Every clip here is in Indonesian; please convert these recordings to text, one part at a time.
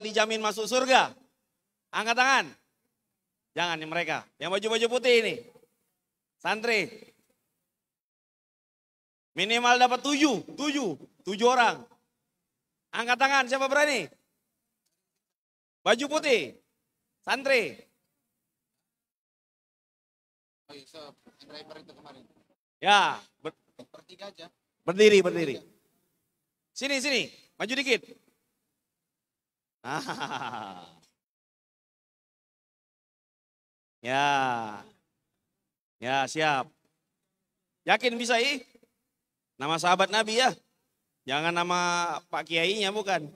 dijamin masuk surga? Angkat tangan. Jangan nih mereka. Yang baju-baju putih ini. Santri. Minimal dapat 7 orang. Angkat tangan, siapa berani? Baju putih. Santri. Ya, bertiga aja. Berdiri. Sini. Maju dikit. Ya, siap. Yakin bisa Nama sahabat Nabi ya. Jangan nama Pak Kiainya bukan.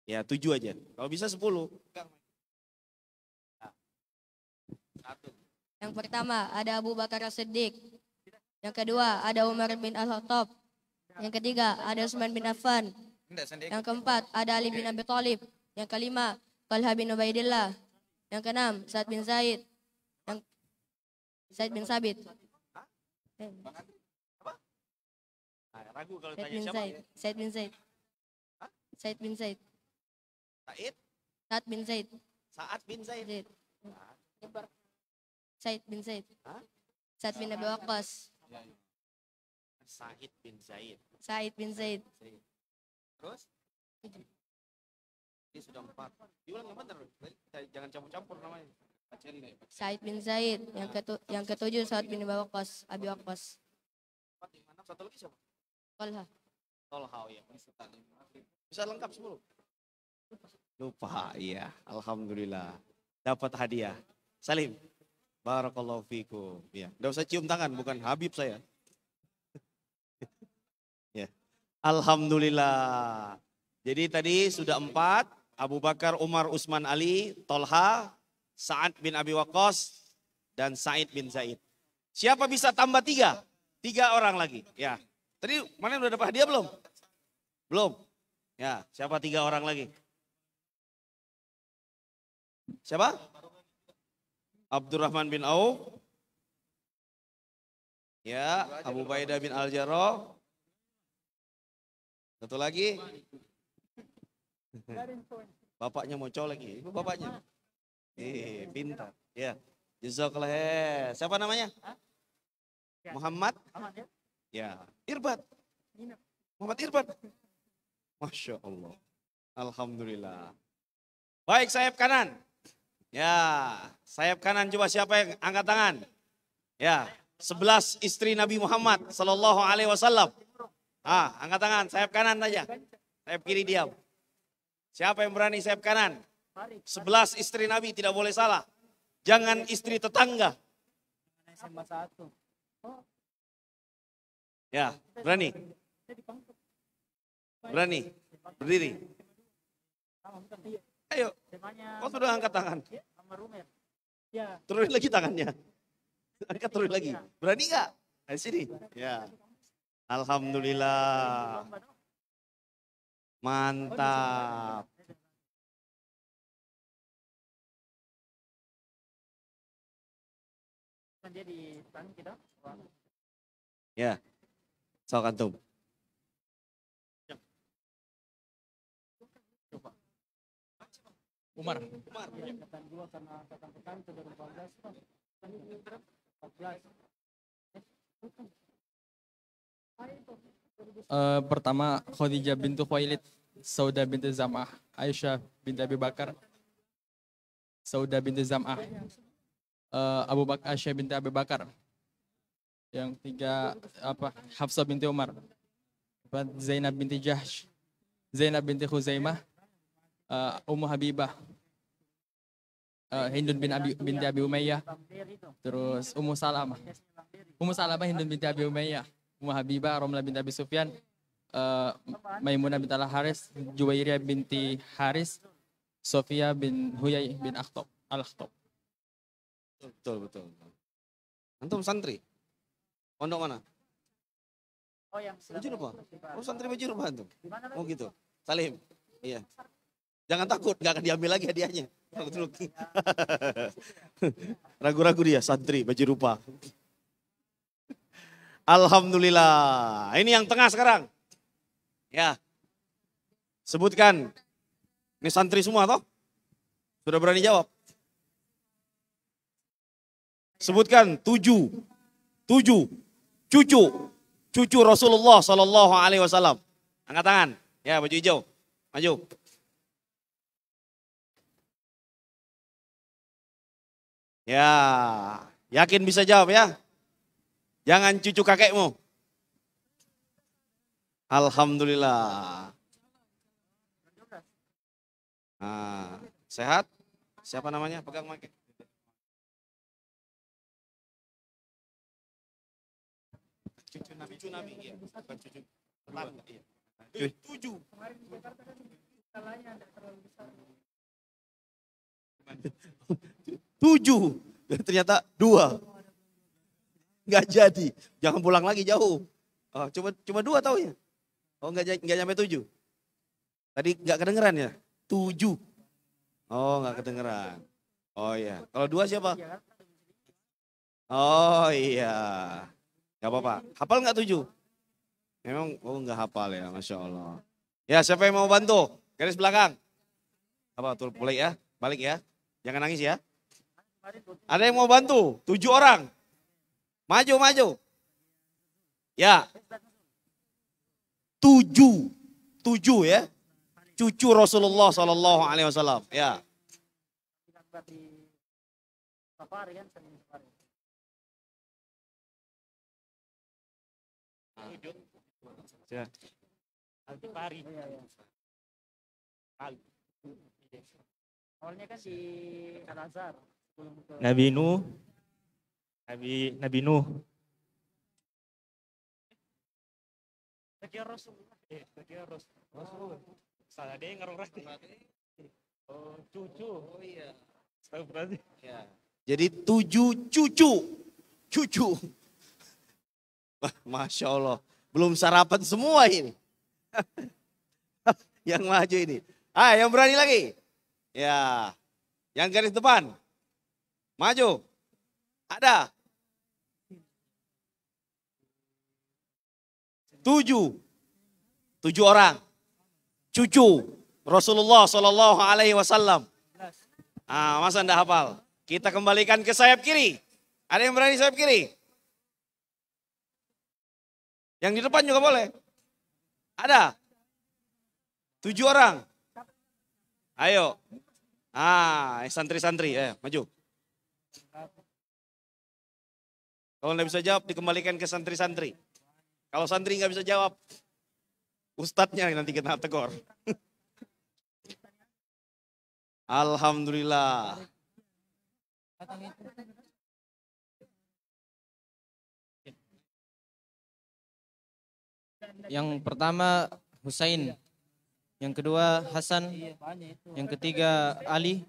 Ya 7 aja. Kalau bisa 10. Yang pertama ada Abu Bakar As-Siddiq. Yang kedua ada Umar bin Al-Khattab. Yang ketiga ada Utsman bin Affan. Yang keempat ada Ali bin Abi Thalib. Yang kelima Talha bin Ubaidillah. Yang keenam Sa'ad bin Zaid. Yang Zaid bin Sabit. Ragu kalau Said tanya bin siapa? Zaid. Said bin Zaid. Said bin Zaid. Said? Sa'ad bin Zaid. Sa'ad bin Zaid. Said bin Zaid. Sa'ad bin Abi Waqqas. Said bin Zaid. Said bin Zaid. Terus? Ini sudah 4. Diulang yang benar. Jangan campur-campur namanya. Said bin Zaid. Yang ketujuh Sa'ad bin Abi Waqqas. Abi Waqqas. Satu lagi siapa? Talha. Talha ya. Bisa lengkap 10. Lupa, iya. Alhamdulillah. Dapat hadiah. Salim. Barakallahu fikum. Ya, enggak usah cium tangan, bukan Habib saya. Ya. Alhamdulillah. Jadi tadi sudah 4, Abu Bakar, Umar, Utsman, Ali, Talha, Sa'ad bin Abi Waqqas, dan Said bin Zaid. Siapa bisa tambah 3? 3 orang lagi. Ya. Tadi mana udah dapat hadiah belum? Belum. Ya, siapa 3 orang lagi? Siapa? Abdurrahman bin Auf. Ya, Abu Ubaidah bin Al-Jarrah. Satu lagi. Bapaknya mau colek, itu bapaknya. Pintar. Ya. Jazakallah. Siapa namanya? Muhammad? Ya. Irbat. Muhammad Irbat. Masya Allah. Alhamdulillah. Baik, sayap kanan. Ya, sayap kanan coba siapa yang angkat tangan? Ya, 11 istri Nabi Muhammad Sallallahu Alaihi Wasallam. Angkat tangan, sayap kanan aja. Sayap kiri diam. Siapa yang berani sayap kanan? 11 istri Nabi tidak boleh salah. Jangan istri tetangga. Ya, berani. Berani. Berdiri. Ayo. Kau sudah angkat tangan. Turun lagi tangannya. Angkat terus lagi. Berani nggak? Di sini. Ya. Alhamdulillah. Mantap. Ya. Sok antum. Umar. Pertama Khadijah bintu Khuwailid, Saudah bintu Zam'ah, Aisyah binti Abi Bakar, Saudah bintu Zam'ah, Abu Bakar, Aisyah binti Abi Bakar. Yang tiga Hafsah binti Umar, Zainab binti Jahsh, Zainab binti Khuzaimah, Ummu Habibah, Hindun binti Abi Umayyah, terus Ummu Salamah Hindun binti Abi Umayyah, Ummu Habibah Romlah binti Abi Sufyan, Maimunah binti Al-Haris, Juwairiyah binti Haris, Sofia bin Huyai bin Al-Akhtab. Betul. Antum santri? Pondok mana? Baju rupa. Oh, santri baju rupa antum. Oh gitu. Salim. Iya. Jangan takut, nggak akan diambil lagi hadiahnya. Ragu-ragu dia, santri baju rupa. Alhamdulillah. Ini yang tengah sekarang. Ya. Sebutkan. Ini santri semua toh? Sudah berani jawab? Sebutkan 7 cucu Rasulullah Sallallahu Alaihi Wasallam. Angkat tangan. Ya, baju hijau. Maju. Ya, yakin bisa jawab ya? Jangan cucu kakekmu. Alhamdulillah. Nah, sehat? Siapa namanya? Pegang mic. Cucu Nabi, iya. Bukan cucu tetangga, iya. 7. Tujuh, ternyata 2. Nggak jadi, jangan pulang lagi jauh. Oh, cuma 2 taunya. Oh, nggak nyampe 7. Tadi nggak kedengeran ya? 7. Oh, nggak kedengeran. Oh iya, kalau 2 siapa? Oh iya, nggak apa-apa. Hafal nggak 7? Memang, oh nggak hafal ya, Masya Allah. Ya, siapa yang mau bantu? Garis belakang. Apa, tuh balik ya, balik ya. Jangan nangis ya. Ada yang mau bantu? 7 orang. Maju. Ya. 7 ya. Cucu Rasulullah Sallallahu Alaihi Wasallam. Ya. Ya. Awalnya kan di Al-Azhar. Nabi Nuh. Nabi Nuh. Bagian Rasulullah. Bagian Rasulullah. Salah deh ngarung rati. Oh, cucu. Oh iya. Tahu berarti. Ya. Jadi 7 cucu. Masya Allah. Belum sarapan semua ini. Yang maju ini. Yang berani lagi. Ya. Yang garis depan. Maju. Ada. 7 orang. Cucu Rasulullah Sallallahu Alaihi Wasallam. Masa anda hafal? Kita kembalikan ke sayap kiri. Ada yang berani sayap kiri? Yang di depan juga boleh. Ada? 7 orang. Ayo. Santri-santri, maju. Kalau nggak bisa jawab, dikembalikan ke santri-santri. Kalau santri nggak bisa jawab, ustadznya nanti kena tegur. Alhamdulillah. Yang pertama Husain, yang kedua Hasan, yang ketiga Ali,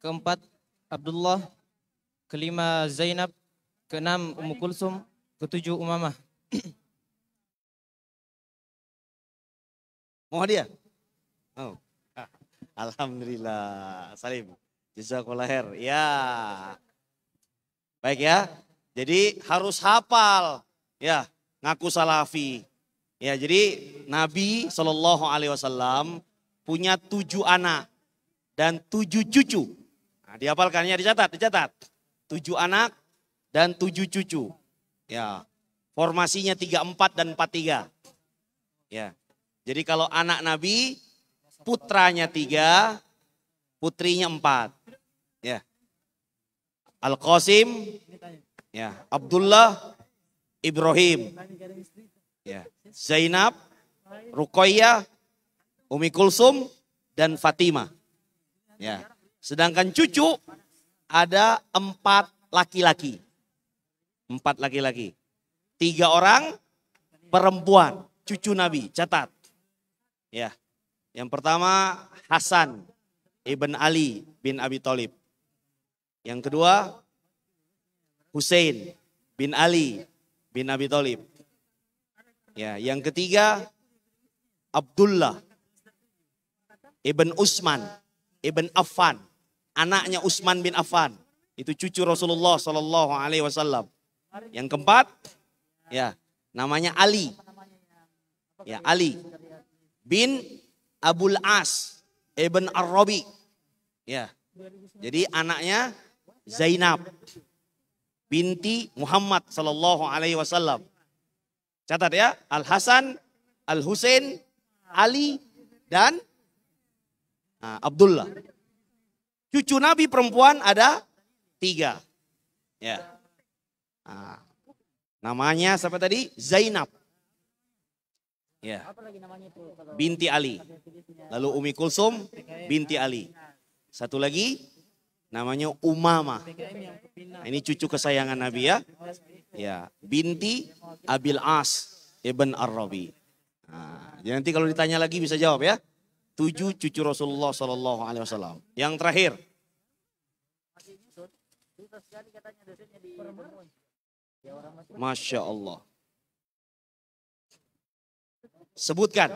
keempat Abdullah, kelima Zainab, keenam Ummu Kulsum, ketujuh Umamah. Mau hadiah? Oh. Alhamdulillah. Salim. Jazakallah khair. Ya. Baik ya. Jadi harus hafal. Ya. Ngaku salafi. Ya, jadi Nabi Shallallahu Alaihi Wasallam punya 7 anak dan 7 cucu. Nah, dihafalkannya, dicatat. 7 anak dan 7 cucu. Ya, formasinya 34 dan 43. Ya, jadi kalau anak Nabi putranya 3, putrinya 4. Ya, Al-Qasim, ya, Abdullah, Ibrahim. Ya, Zainab, Ruqayyah, Umi Kulsum, dan Fatimah. Ya, sedangkan cucu ada 4 laki-laki. 4 laki-laki. 3 orang perempuan, cucu Nabi, catat. Ya, yang pertama Hasan ibn Ali bin Abi Thalib. Yang kedua Husain bin Ali bin Abi Thalib. Ya, yang ketiga Abdullah ibn Utsman ibn Affan, anaknya Utsman bin Affan. Itu cucu Rasulullah Sallallahu Alaihi Wasallam. Yang keempat, ya, namanya Ali. Ya, Ali bin Abul As ibn Ar-Rabi. Ya. Jadi anaknya Zainab binti Muhammad sallallahu alaihi wasallam. Catat ya, Al Hasan, Al Husain, Ali dan Abdullah. Cucu Nabi perempuan ada 3. Ya. Namanya siapa tadi? Zainab. Ya. Binti Ali. Lalu Umi Kulsum binti Ali. Satu lagi namanya Umamah. Nah, ini cucu kesayangan Nabi ya. Ya, binti Abil As ibn Ar-Rabi. Nah, jadi nanti kalau ditanya lagi bisa jawab ya. 7 cucu Rasulullah Sallallahu Alaihi Wasallam. Yang terakhir. Masya Allah. Sebutkan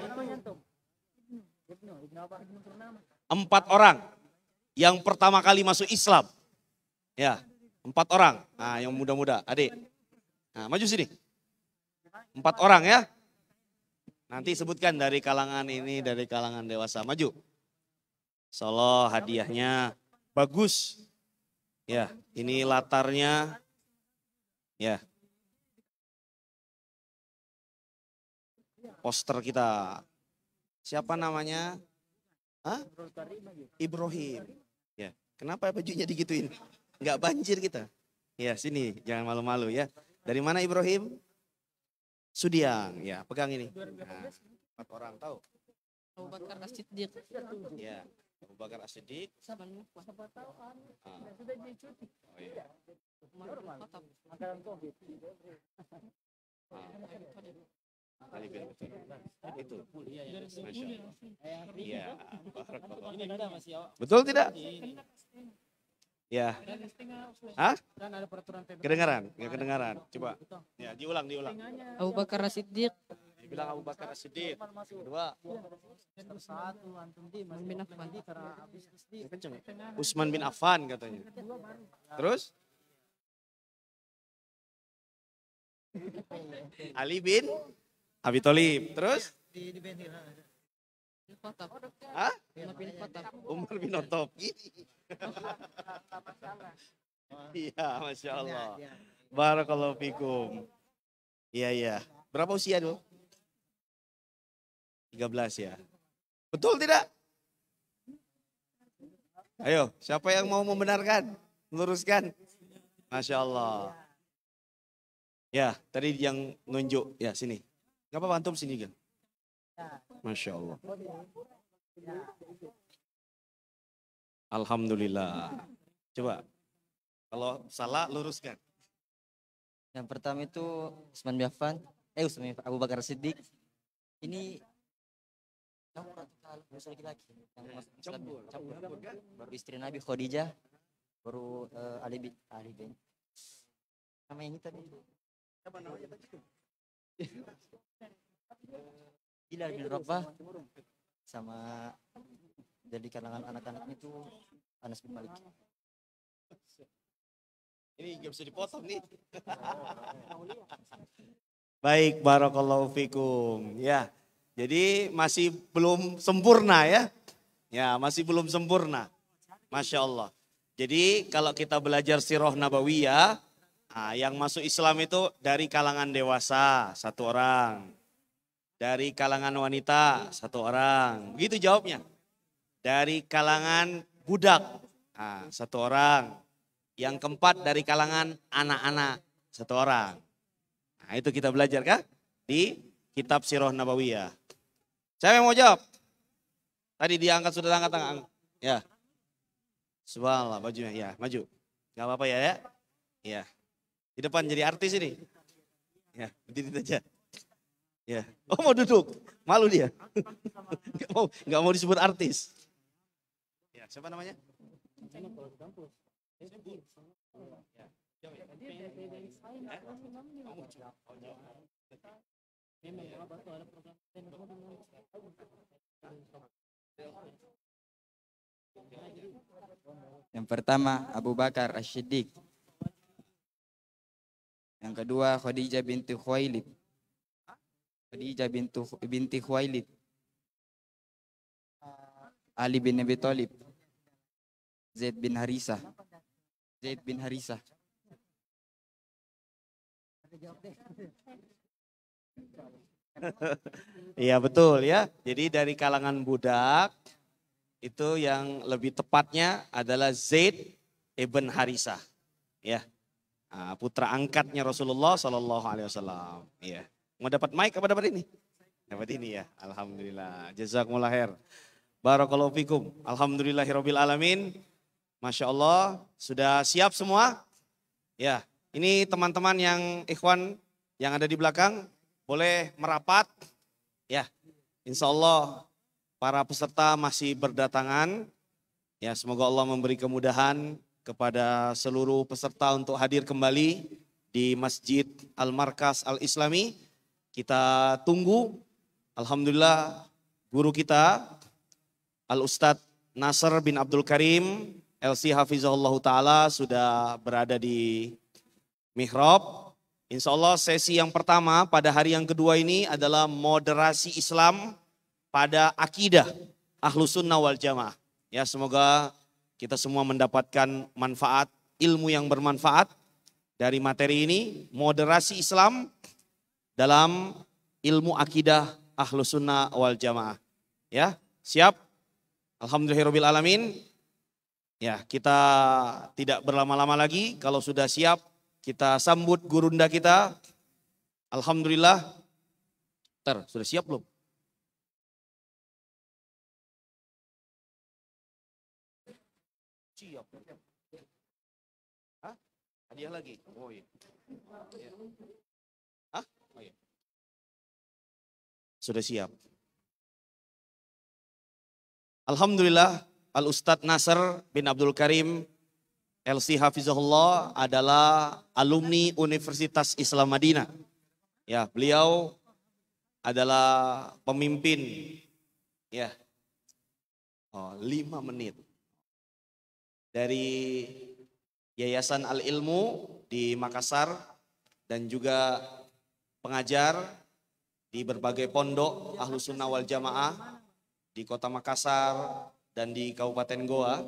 4 orang yang pertama kali masuk Islam. Ya, 4 orang. Nah, yang muda-muda, adik. Nah, maju sini. 4 orang ya. Nanti sebutkan dari kalangan ini, dari kalangan dewasa. Maju. Insyaallah hadiahnya bagus. Ya, ini latarnya. Ya. Poster kita. Siapa namanya? Hah? Ibrahim. Ya, kenapa bajunya digituin? Enggak banjir kita. Ya, sini, jangan malu-malu ya. Dari mana Ibrahim? Sudiang. Ya, pegang ini. Nah, 4 orang tahu. Abu Bakar As-Siddiq. Ya, Abu Bakar As-Siddiq. Oh iya. Ali bin Abi Thalib. Itu. Masya Allah. Iya. Betul tidak? Ya. Hah? Kedengaran? Nggak kedengaran. Coba. Ya, diulang. Abu Bakar As-Siddiq. Bilang Abu Bakar As-Siddiq. Kedua. Kenceng. Utsman bin Affan katanya. Terus? Ali bin Abi Thalib. Terus? Hah? Umar bin Khattab. Iya, Masya Allah. Barakallahu fikum. Iya. Berapa usia dulu? 13 ya. Betul tidak? Ayo, siapa yang mau membenarkan? Meluruskan? Masya Allah. Ya, tadi yang nunjuk. Ya, sini. Gak apa-apa, antum sini kan? Masya Allah. Alhamdulillah. Coba. Kalau salah, luruskan. Yang pertama itu Utsman bin Affan, Abu Bakar Siddiq. Ini laki-laki yang masuk Islam, campur. Baru istri Nabi Khadijah, baru Ali bin. Sama yang tadi. Apa namanya tadi? Bilal bin Rabah, sama dari kalangan anak-anaknya itu Anas bin Malik. Ini gak bisa dipotong nih. Baik, barakallahu fikum. Ya, jadi masih belum sempurna ya. Ya, masih belum sempurna. Masya Allah. Jadi kalau kita belajar sirah nabawiyah, yang masuk Islam itu dari kalangan dewasa 1 orang. Dari kalangan wanita 1 orang. Begitu jawabnya. Dari kalangan budak 1 orang. Yang keempat dari kalangan anak-anak 1 orang. Nah, itu kita belajar kan? Di kitab Sirah Nabawiyah. Siapa yang mau jawab? Tadi diangkat, sudah angkat tangan. Ya. Subhanallah, bajunya. Ya, maju. Gak apa-apa ya. Ya. Di depan jadi artis ini. Ya, berdiri saja. Ya. Oh, mau duduk. Malu dia. Gak mau disebut artis. Ya, siapa namanya? Yang pertama Abu Bakar As-Siddiq. Yang kedua Khadijah binti Khuwailid. Ali bin Abi Thalib. Zaid bin Harisah. Zaid bin Harisah. Iya betul ya. Jadi dari kalangan budak itu yang lebih tepatnya adalah Zaid ibn Harisah. Ya, putra angkatnya Rasulullah Sallallahu Alaihi Wasallam. Ya, mau dapat mic apa dapat ini? Dapat ini ya. Alhamdulillah. Jazakumullah khair. Barakallahu fikum. Alhamdulillahirabbil alamin. Masya Allah, sudah siap semua? Ya, ini teman-teman yang ikhwan yang ada di belakang boleh merapat. Ya, insya Allah para peserta masih berdatangan. Ya, semoga Allah memberi kemudahan kepada seluruh peserta untuk hadir kembali di Masjid Al-Markas Al-Islami. Kita tunggu. Alhamdulillah guru kita Al-Ustadz Nasr bin Abdul Karim LC Hafizahullah Ta'ala sudah berada di mihrab. Insya Allah sesi yang pertama pada hari yang kedua ini adalah moderasi Islam pada akidah Ahlus Sunnah wal Jamaah. Ya, semoga kita semua mendapatkan manfaat, ilmu yang bermanfaat dari materi ini. Moderasi Islam dalam ilmu akidah Ahlus Sunnah wal Jamaah. Ya, siap? Alhamdulillahirabbil alamin. Ya, kita tidak berlama-lama lagi. Kalau sudah siap, kita sambut gurunda kita. Alhamdulillah. Sudah siap belum? Siap. Hah? Hadiah lagi? Oh iya. Hah? Oh iya. Sudah siap. Alhamdulillah, Al-Ustadz Nasr bin Abdul Karim LC Hafizahullah adalah alumni Universitas Islam Madinah. Ya, beliau adalah pemimpin ya. 5 menit dari Yayasan Al-Ilmu di Makassar dan juga pengajar di berbagai pondok Ahlus Sunnah wal Jamaah di Kota Makassar dan di Kabupaten Goa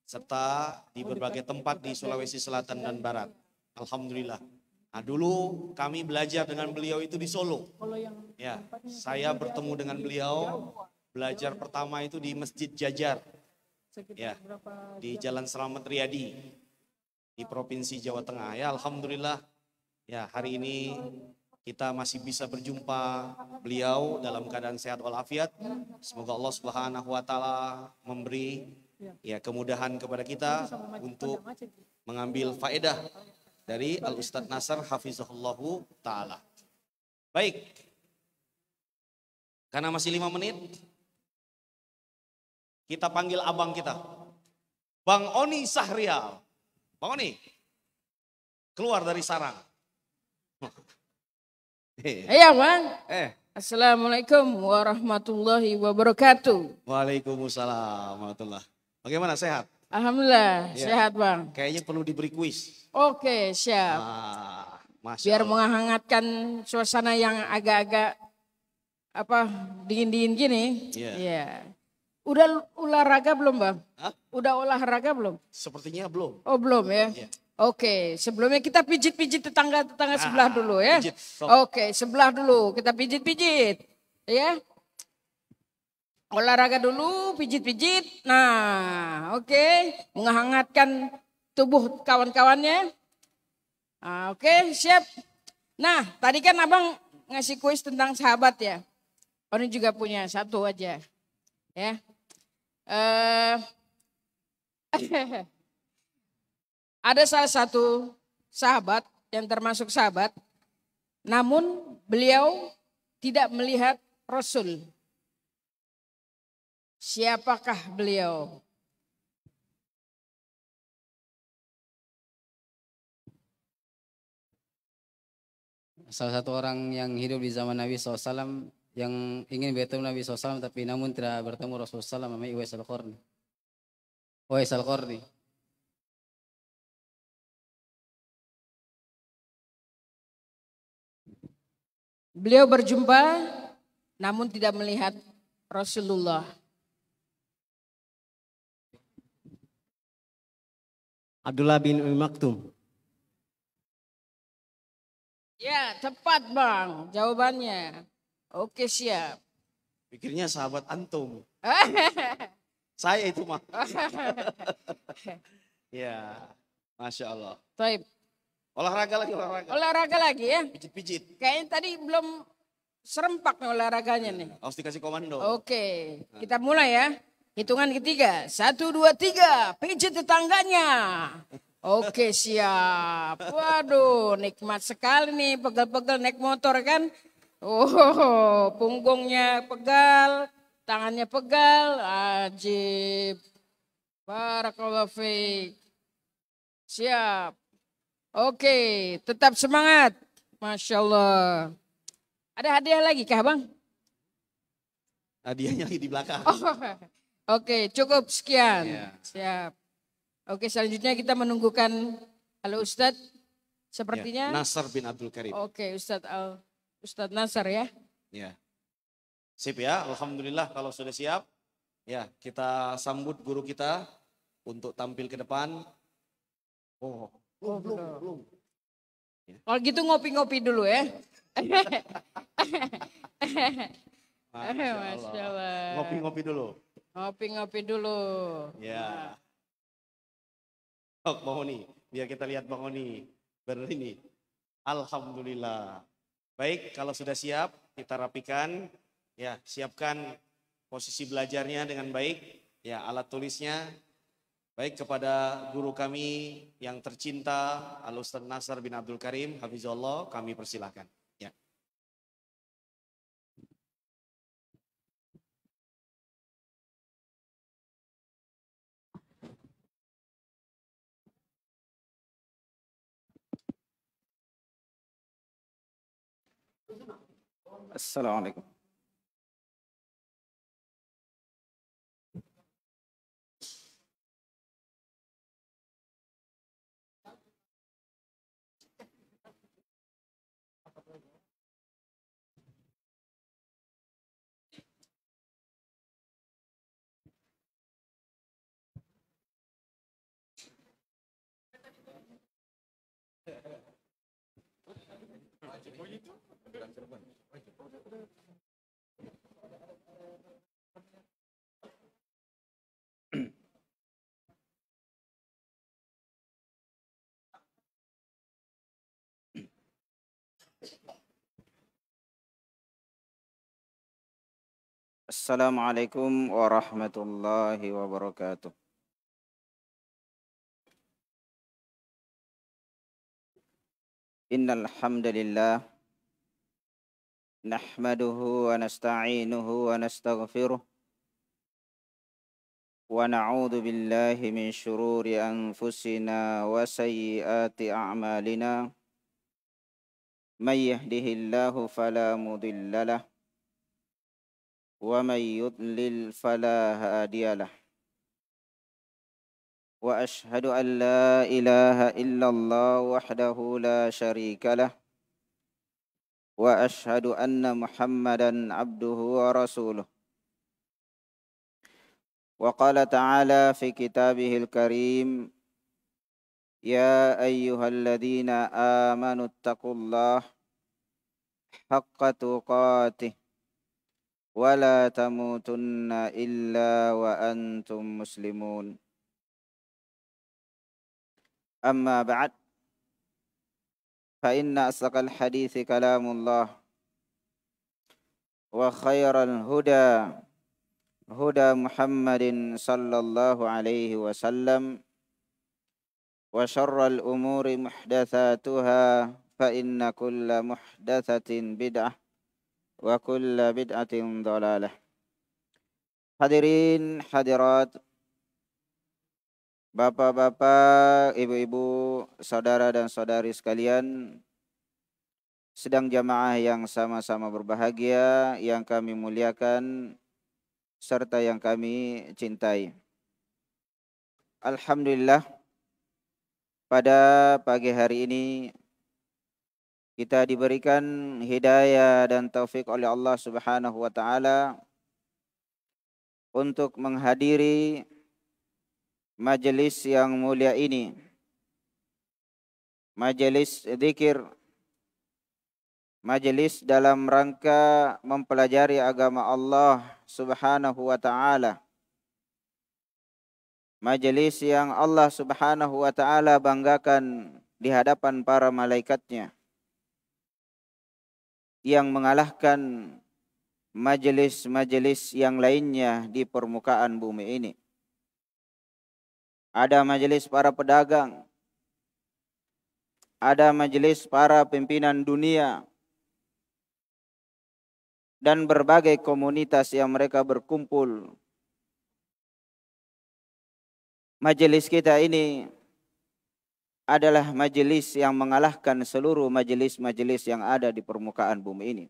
serta di berbagai tempat di Sulawesi Selatan dan Barat. Alhamdulillah. Nah, dulu kami belajar dengan beliau itu di Solo. Ya, saya bertemu dengan beliau belajar pertama itu di Masjid Jajar. Ya, di Jalan Selamat Riyadi di Provinsi Jawa Tengah. Ya, alhamdulillah. Ya, hari ini kita masih bisa berjumpa beliau dalam keadaan sehat walafiat. Semoga Allah Subhanahu wa taala memberi ya kemudahan kepada kita untuk mengambil faedah dari Al-Ustadz Nasr Hafizahullahu taala. Baik. Karena masih 5 menit, kita panggil abang kita. Bang Oni Sahrial. Bang Oni, keluar dari sarang. Iya bang. Assalamualaikum warahmatullahi wabarakatuh. Waalaikumsalam warahmatullahi. Bagaimana, sehat? Alhamdulillah Ya. sehat bang. Kayaknya perlu diberi kuis. Oke siap. Masya Biar Allah. menghangatkan suasana yang agak-agak dingin-dingin gini. Iya. Iya. Udah olahraga belum bang? Hah? Udah olahraga belum? Sepertinya belum. Oh belum ya? Iya. Oke, sebelumnya kita pijit-pijit tetangga sebelah dulu ya. pijit, sok. Oke, sebelah dulu kita pijit-pijit. Ya. Olahraga dulu, pijit-pijit. Nah, oke, menghangatkan tubuh kawan-kawannya. Nah, oke, siap. Nah, tadi kan Abang ngasih kuis tentang sahabat ya. Ini juga punya satu aja. Ya. Ada salah satu sahabat yang termasuk sahabat, namun beliau tidak melihat Rasul. Siapakah beliau? Salah satu orang yang hidup di zaman Nabi SAW yang ingin bertemu Nabi SAW tapi namun tidak bertemu Rasulullah SAW namanya Uwais Al-Qarni. Uwais Al-Qarni. Beliau berjumpa namun tidak melihat Rasulullah. Abdullah bin Umi Maktum. Ya, tepat Bang jawabannya. Oke, siap. Pikirnya sahabat antum. Saya itu mah. Ya, Masya Allah. Baik. Olahraga lagi, olahraga. Olahraga lagi ya. Pijit-pijit. Kayaknya tadi belum serempak nih olahraganya nih. Harus dikasih komando. Oke, kita mulai ya. Hitungan ketiga. 1, 2, 3. Pijit tetangganya. Oke, siap. Waduh, nikmat sekali nih pegal-pegal naik motor kan. Oh, punggungnya pegal, tangannya pegal. Ajib. Barakallahu fiik. Siap. Oke, tetap semangat. Masya Allah. Ada hadiah lagi kah Bang? Hadiahnya lagi di belakang. Oh, oke, cukup sekian. Iya. Siap. Oke, selanjutnya kita menunggukan halo Ustadz. Sepertinya. Ya, Nasr bin Abdul Karim. Oke, Ustadz Nasr ya. Ya. Sip ya, Alhamdulillah kalau sudah siap. Ya, kita sambut guru kita untuk tampil ke depan. Oh, belum. Kalau gitu ngopi-ngopi dulu ya. Masya Allah. Ngopi-ngopi dulu. Ngopi-ngopi dulu. Ya. Oh, Bang Oni, biar kita lihat Bang Oni ini. Alhamdulillah. Baik, kalau sudah siap, kita rapikan. Ya, siapkan posisi belajarnya dengan baik. Ya, alat tulisnya. Baik, kepada guru kami yang tercinta, Al-Ustaz Nasr bin Abdul Karim, Hafizullah, kami persilahkan. Ya. Assalamualaikum. Assalamualaikum warahmatullahi wabarakatuh. Innal hamdalillah nahmaduhu wa nasta'inuhu wa nastaghfiruh wa na'udzu billahi min syururi anfusina wa sayyiati a'malina. May yahdihillahu fala mudilla lahu wa may yudlil fala hadiya lahu. Wa ashhadu an la ilaha illallah wahdahu la syarika lah. Wa ashhadu anna Muhammadan abduhu wa rasuluh. Wa qala ta'ala fi kitabihil karim, ya ayyuhalladzina amanu taqullaha haqqa tuqatih wa la tamutunna illa wa antum muslimun. Amma ba'd, fa inna asdaqal hadithi kalamullah wa khairal huda huda Muhammadin sallallahu alaihi wasallam wa syarral umuri muhdatsatuha fa inna kulla muhdatsatin bid'ah wa kulla bid'atin dhalalah. Hadirin hadirat, Bapak-bapak, ibu-ibu, saudara dan saudari sekalian, sedang jamaah yang sama-sama berbahagia, yang kami muliakan, serta yang kami cintai. Alhamdulillah, pada pagi hari ini kita diberikan hidayah dan taufik oleh Allah Subhanahu wa taala untuk menghadiri majelis yang mulia ini majelis zikir, majelis dalam rangka mempelajari agama Allah Subhanahu wa taala. Majelis yang Allah Subhanahu wa taala banggakan di hadapan para malaikatnya, yang mengalahkan majelis-majelis yang lainnya di permukaan bumi ini. Ada majelis para pedagang, ada majelis para pimpinan dunia, dan berbagai komunitas yang mereka berkumpul. Majelis kita ini adalah majelis yang mengalahkan seluruh majelis-majelis yang ada di permukaan bumi ini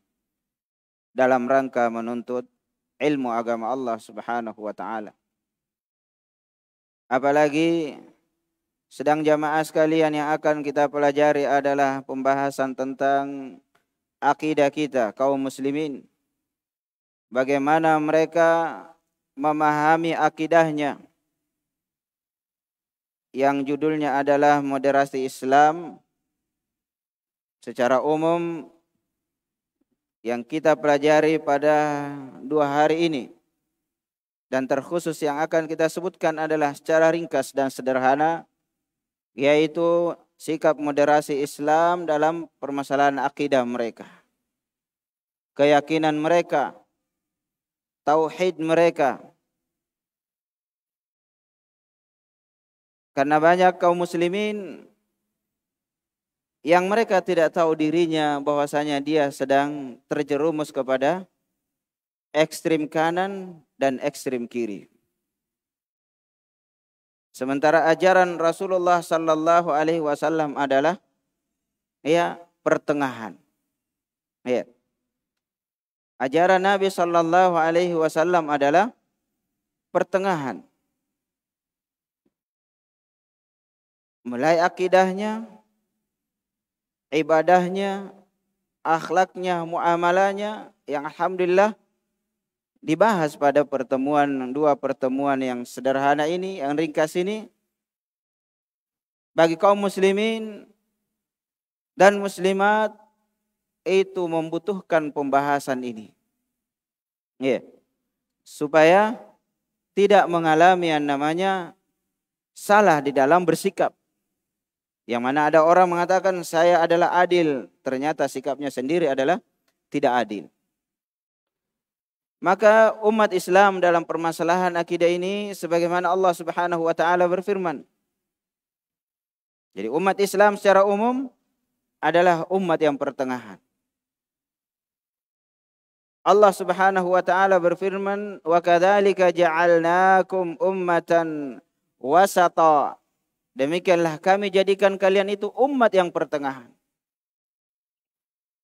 dalam rangka menuntut ilmu agama Allah Subhanahu wa taala. Apalagi sedang jamaah sekalian, yang akan kita pelajari adalah pembahasan tentang akidah kita kaum muslimin. Bagaimana mereka memahami akidahnya, yang judulnya adalah moderasi Islam. Secara umum yang kita pelajari pada 2 hari ini, dan terkhusus yang akan kita sebutkan adalah secara ringkas dan sederhana, yaitu sikap moderasi Islam dalam permasalahan akidah mereka, keyakinan mereka, tauhid mereka. Karena banyak kaum muslimin yang mereka tidak tahu dirinya bahwasanya dia sedang terjerumus kepada ekstrim kanan dan ekstrim kiri. Sementara ajaran Rasulullah sallallahu alaihi wasallam adalah pertengahan. Ya. Ajaran Nabi sallallahu alaihi wasallam adalah pertengahan. Mulai akidahnya, ibadahnya, akhlaknya, muamalahnya, yang alhamdulillah dibahas pada pertemuan, 2 pertemuan yang sederhana ini, yang ringkas ini. Bagi kaum muslimin dan muslimat itu membutuhkan pembahasan ini. Ya. Supaya tidak mengalami yang namanya salah di dalam bersikap. Yang mana ada orang mengatakan saya adalah adil, ternyata sikapnya sendiri adalah tidak adil. Maka umat Islam dalam permasalahan akidah ini, sebagaimana Allah Subhanahu wa taala berfirman. Jadi umat Islam secara umum adalah umat yang pertengahan. Allah Subhanahu wa taala berfirman, "Wa kadzalika ja'alnakum ummatan wasata." Demikianlah kami jadikan kalian itu umat yang pertengahan.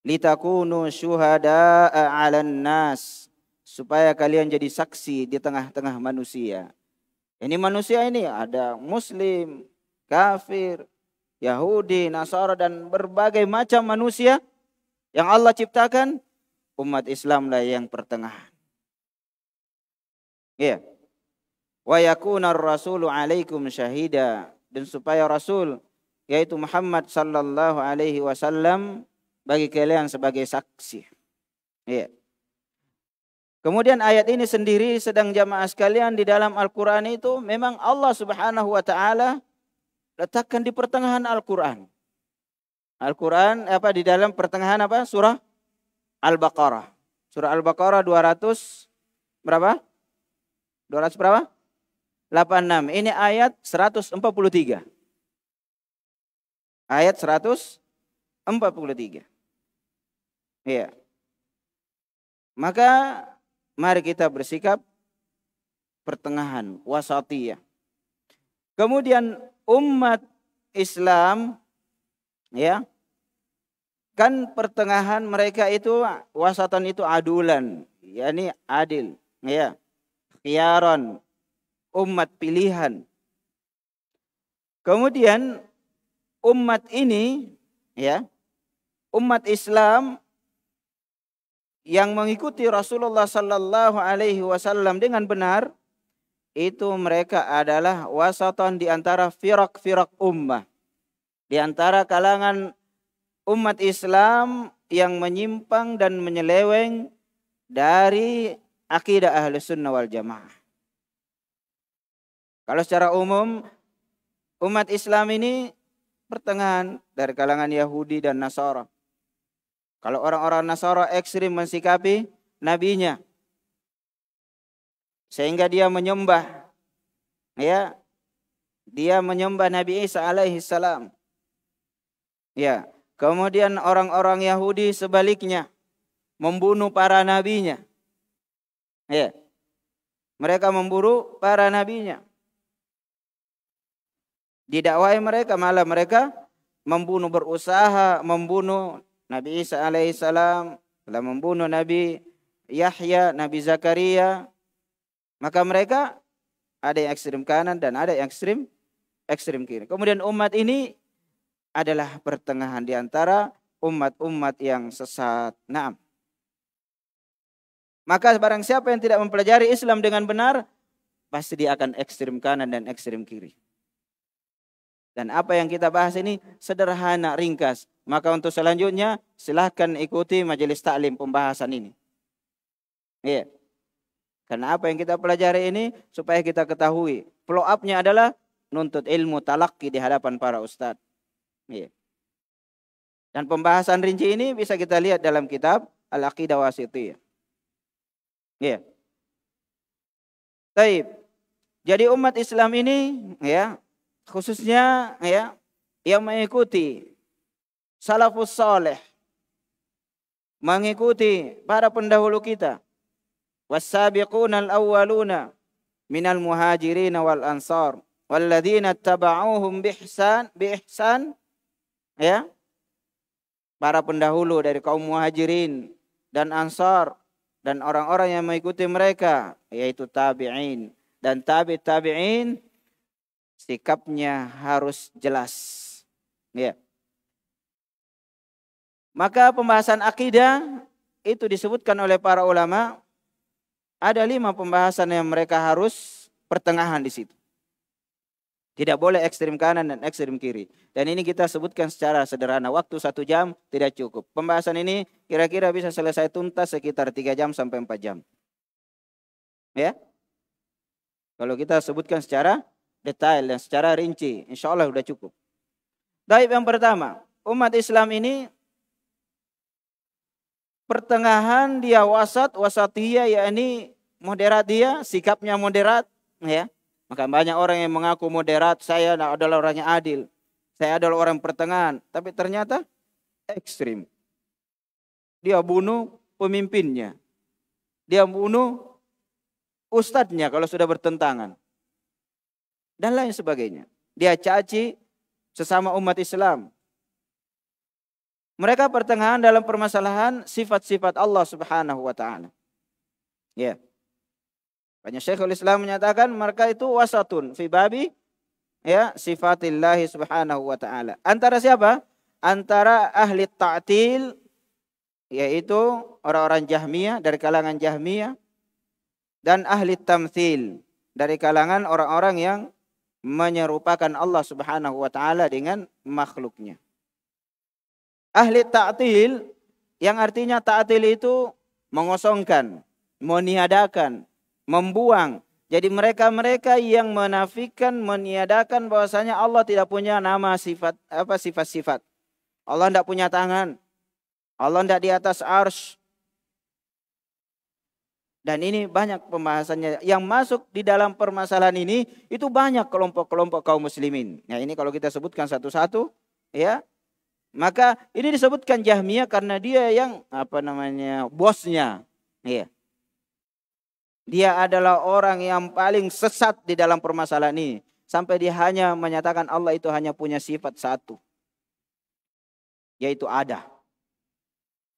Litakunu syuhada'a 'alan nas, supaya kalian jadi saksi di tengah-tengah manusia. Ini manusia ini ada muslim, kafir, Yahudi, Nasara, dan berbagai macam manusia yang Allah ciptakan. Umat Islamlah yang pertengahan. Ya. Wa yakuna ar-rasulu 'alaikum syahida, dan supaya Rasul yaitu Muhammad sallallahu alaihi wasallam bagi kalian sebagai saksi. Ya. Kemudian ayat ini sendiri sedang jamaah sekalian di dalam Al-Qur'an itu memang Allah Subhanahu wa taala letakkan di pertengahan Al-Qur'an. Al-Qur'an di dalam pertengahan surah Al-Baqarah. Surah Al-Baqarah 200 berapa? 200 berapa? 86. Ini ayat 143. Ayat 143. Iya. Maka mari kita bersikap pertengahan, wasatiyah. Kemudian umat Islam ya, kan pertengahan mereka itu wasatan itu adulan, yakni adil, ya. Khiyaran, umat pilihan. Kemudian umat ini ya, umat Islam yang mengikuti Rasulullah sallallahu alaihi wasallam dengan benar, itu mereka adalah wasatan di antara firak-firak ummah. di antara kalangan umat Islam yang menyimpang dan menyeleweng dari akidah Ahlus Sunnah wal Jamaah. Kalau secara umum umat Islam ini pertengahan dari kalangan Yahudi dan Nasara. Kalau orang-orang Nasara ekstrim mensikapi nabinya, sehingga dia menyembah, ya, dia menyembah Nabi Isa alaihi salam. Ya, kemudian orang-orang Yahudi sebaliknya membunuh para nabinya. Ya, mereka memburu para nabinya. Didakwai mereka, malah mereka berusaha membunuh Nabi Isa alaihissalam, telah membunuh Nabi Yahya, Nabi Zakaria. Maka mereka ada yang ekstrem kanan dan ada yang ekstrem kiri. Kemudian umat ini adalah pertengahan di antara umat-umat yang sesat. Naam. Maka barang siapa yang tidak mempelajari Islam dengan benar, pasti dia akan ekstrem kanan dan ekstrem kiri. Dan apa yang kita bahas ini sederhana, ringkas. Maka untuk selanjutnya silahkan ikuti majelis taklim pembahasan ini. Iya. Karena apa yang kita pelajari ini supaya kita ketahui. Follow up-nya adalah nuntut ilmu talaqi di hadapan para ustadz. Iya. Dan pembahasan rinci ini bisa kita lihat dalam kitab Al-Aqidah Wasithiyah. Iya. Baik. Jadi umat Islam ini, ya, khususnya, ya, yang mengikuti salafus saleh, mengikuti para pendahulu kita, was-sabiquna al-awwaluna minal muhajirin wal ansar walladzina tabauhum biihsan, ya, para pendahulu dari kaum muhajirin dan ansar dan orang-orang yang mengikuti mereka, yaitu tabi'in dan tabi'in, sikapnya harus jelas. Ya. Maka pembahasan akidah itu disebutkan oleh para ulama, ada 5 pembahasan yang mereka harus pertengahan di situ. Tidak boleh ekstrem kanan dan ekstrem kiri. Dan ini kita sebutkan secara sederhana. Waktu 1 jam tidak cukup. Pembahasan ini kira-kira bisa selesai tuntas sekitar 3 jam sampai 4 jam. Ya. Kalau kita sebutkan secara detail dan secara rinci, insya Allah sudah cukup. Baik, yang pertama, umat Islam ini pertengahan, dia wasatiyah, yakni moderat, dia sikapnya moderat, ya. Maka banyak orang yang mengaku moderat, saya adalah orang yang adil, saya adalah orang pertengahan, tapi ternyata ekstrim. Dia bunuh pemimpinnya, dia bunuh ustadznya kalau sudah bertentangan, dan lain sebagainya. Dia caci sesama umat Islam. Mereka pertengahan dalam permasalahan sifat-sifat Allah Subhanahu wa taala. Ya. Banyak Syekhul Islam menyatakan mereka itu wasatun fi babi, ya, sifatillahi Subhanahu wa taala. Antara siapa? Antara ahli ta'til, yaitu orang-orang Jahmiyah, dari kalangan Jahmiyah, dan ahli tamtsil, dari kalangan orang-orang yang menyerupakan Allah Subhanahu wa taala dengan makhluknya. Ahli ta'til, yang artinya ta'til itu mengosongkan, meniadakan, membuang. Jadi mereka-mereka yang menafikan, meniadakan bahwasanya Allah tidak punya nama, sifat-sifat. Allah tidak punya tangan. Allah tidak di atas arsy. Dan ini banyak pembahasannya. Yang masuk di dalam permasalahan ini itu banyak kelompok-kelompok kaum muslimin. Nah, ini kalau kita sebutkan satu-satu, ya. Maka ini disebutkan Jahmiyah karena dia yang bosnya. Iya. Dia adalah orang yang paling sesat di dalam permasalahan ini. Sampai dia hanya menyatakan Allah itu hanya punya sifat satu, yaitu ada.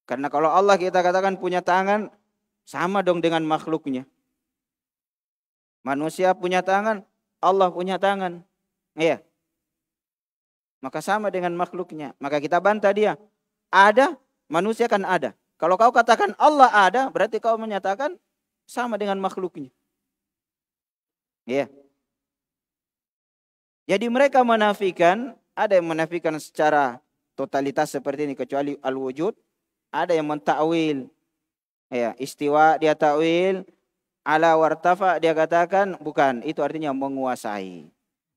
Karena kalau Allah kita katakan punya tangan, sama dong dengan makhluknya. Manusia punya tangan, Allah punya tangan. Iya. Maka sama dengan makhluknya. Maka kita bantah dia. Ada, manusia kan ada. Kalau kau katakan Allah ada, berarti kau menyatakan sama dengan makhluknya. Ya. Jadi mereka menafikan ada yang menafikan secara totalitas seperti ini kecuali al-wujud, ada yang mentakwil. Ya, istiwa dia takwil, ala wartafa dia katakan bukan, itu artinya menguasai.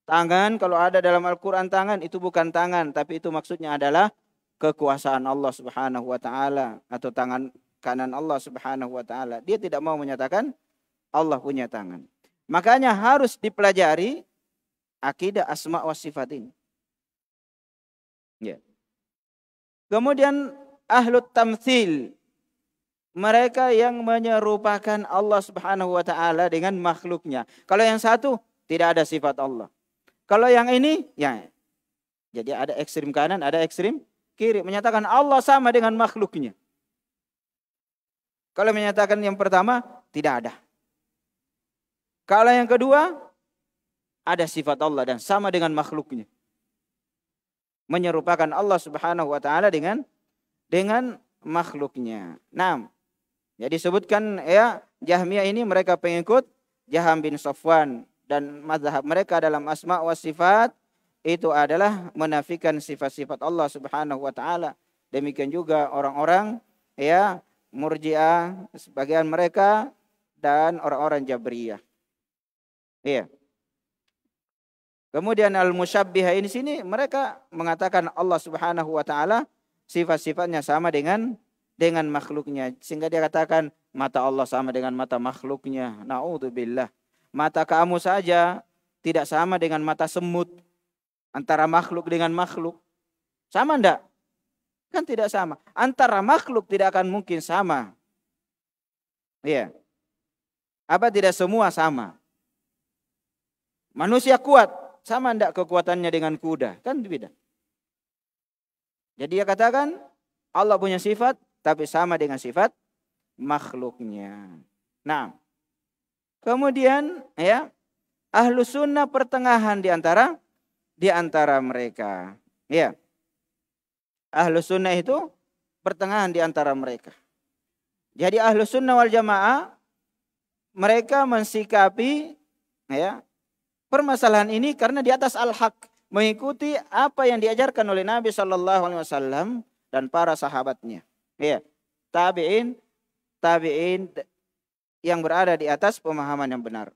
Tangan kalau ada dalam Al-Qur'an tangan itu bukan tangan, tapi itu maksudnya adalah kekuasaan Allah Subhanahu wa taala atau tangan kanan Allah Subhanahu wa taala. Dia tidak mau menyatakan Allah punya tangan. Makanya harus dipelajari akidah asma wa sifat ini. Ya. Kemudian ahlut tamtsil, mereka yang menyerupakan Allah Subhanahu wa taala dengan makhluknya. Kalau yang satu tidak ada sifat Allah. Kalau yang ini ya. Jadi ada ekstrim kanan, ada ekstrim kiri, menyatakan Allah sama dengan makhluknya. Kalau menyatakan yang pertama tidak ada. Kalau yang kedua ada sifat Allah dan sama dengan makhluknya. Menyerupakan Allah Subhanahu wa taala dengan makhluknya. Nah, jadi disebutkan ya Jahmiyah ini mereka pengikut Jaham bin Safwan dan mazhab mereka dalam asma wa sifat itu adalah menafikan sifat-sifat Allah Subhanahu wa taala. Demikian juga orang-orang ya Murji'ah sebagian mereka dan orang-orang Jabriyah. Iya. Kemudian al-musyabbihah ini sini mereka mengatakan Allah Subhanahu wa taala sifat-sifatnya sama dengan makhluknya. Sehingga dia katakan mata Allah sama dengan mata makhluknya. Na'udzubillah. Mata kamu saja tidak sama dengan mata semut. Antara makhluk dengan makhluk. Sama enggak? Kan tidak sama. Antara makhluk tidak akan mungkin sama. Iya. Apa tidak semua sama? Manusia kuat. Sama enggak kekuatannya dengan kuda? Kan beda. Jadi dia katakan Allah punya sifat tapi sama dengan sifat makhluknya. Nah, kemudian ya ahlu sunnah pertengahan di antara mereka. Ya, ahlu sunnah itu pertengahan di antara mereka. Jadi ahlu sunnah wal jamaah mereka mensikapi ya permasalahan ini karena di atas al-haq, mengikuti apa yang diajarkan oleh Nabi Shallallahu Alaihi Wasallam dan para sahabatnya. Ya, tabiin yang berada di atas pemahaman yang benar.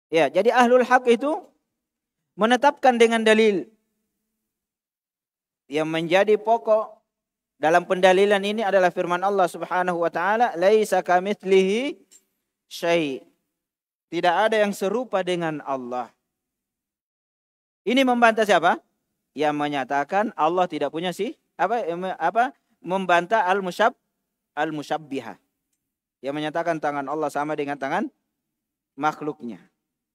Ya, jadi ahlul haq itu menetapkan dengan dalil yang menjadi pokok dalam pendalilan ini adalah firman Allah Subhanahu wa taala, "Laisa kamitslihi syai'." Tidak ada yang serupa dengan Allah. Ini membantah siapa? Yang menyatakan Allah tidak punya membantah al-musyabbihah. Yang menyatakan tangan Allah sama dengan tangan makhluknya.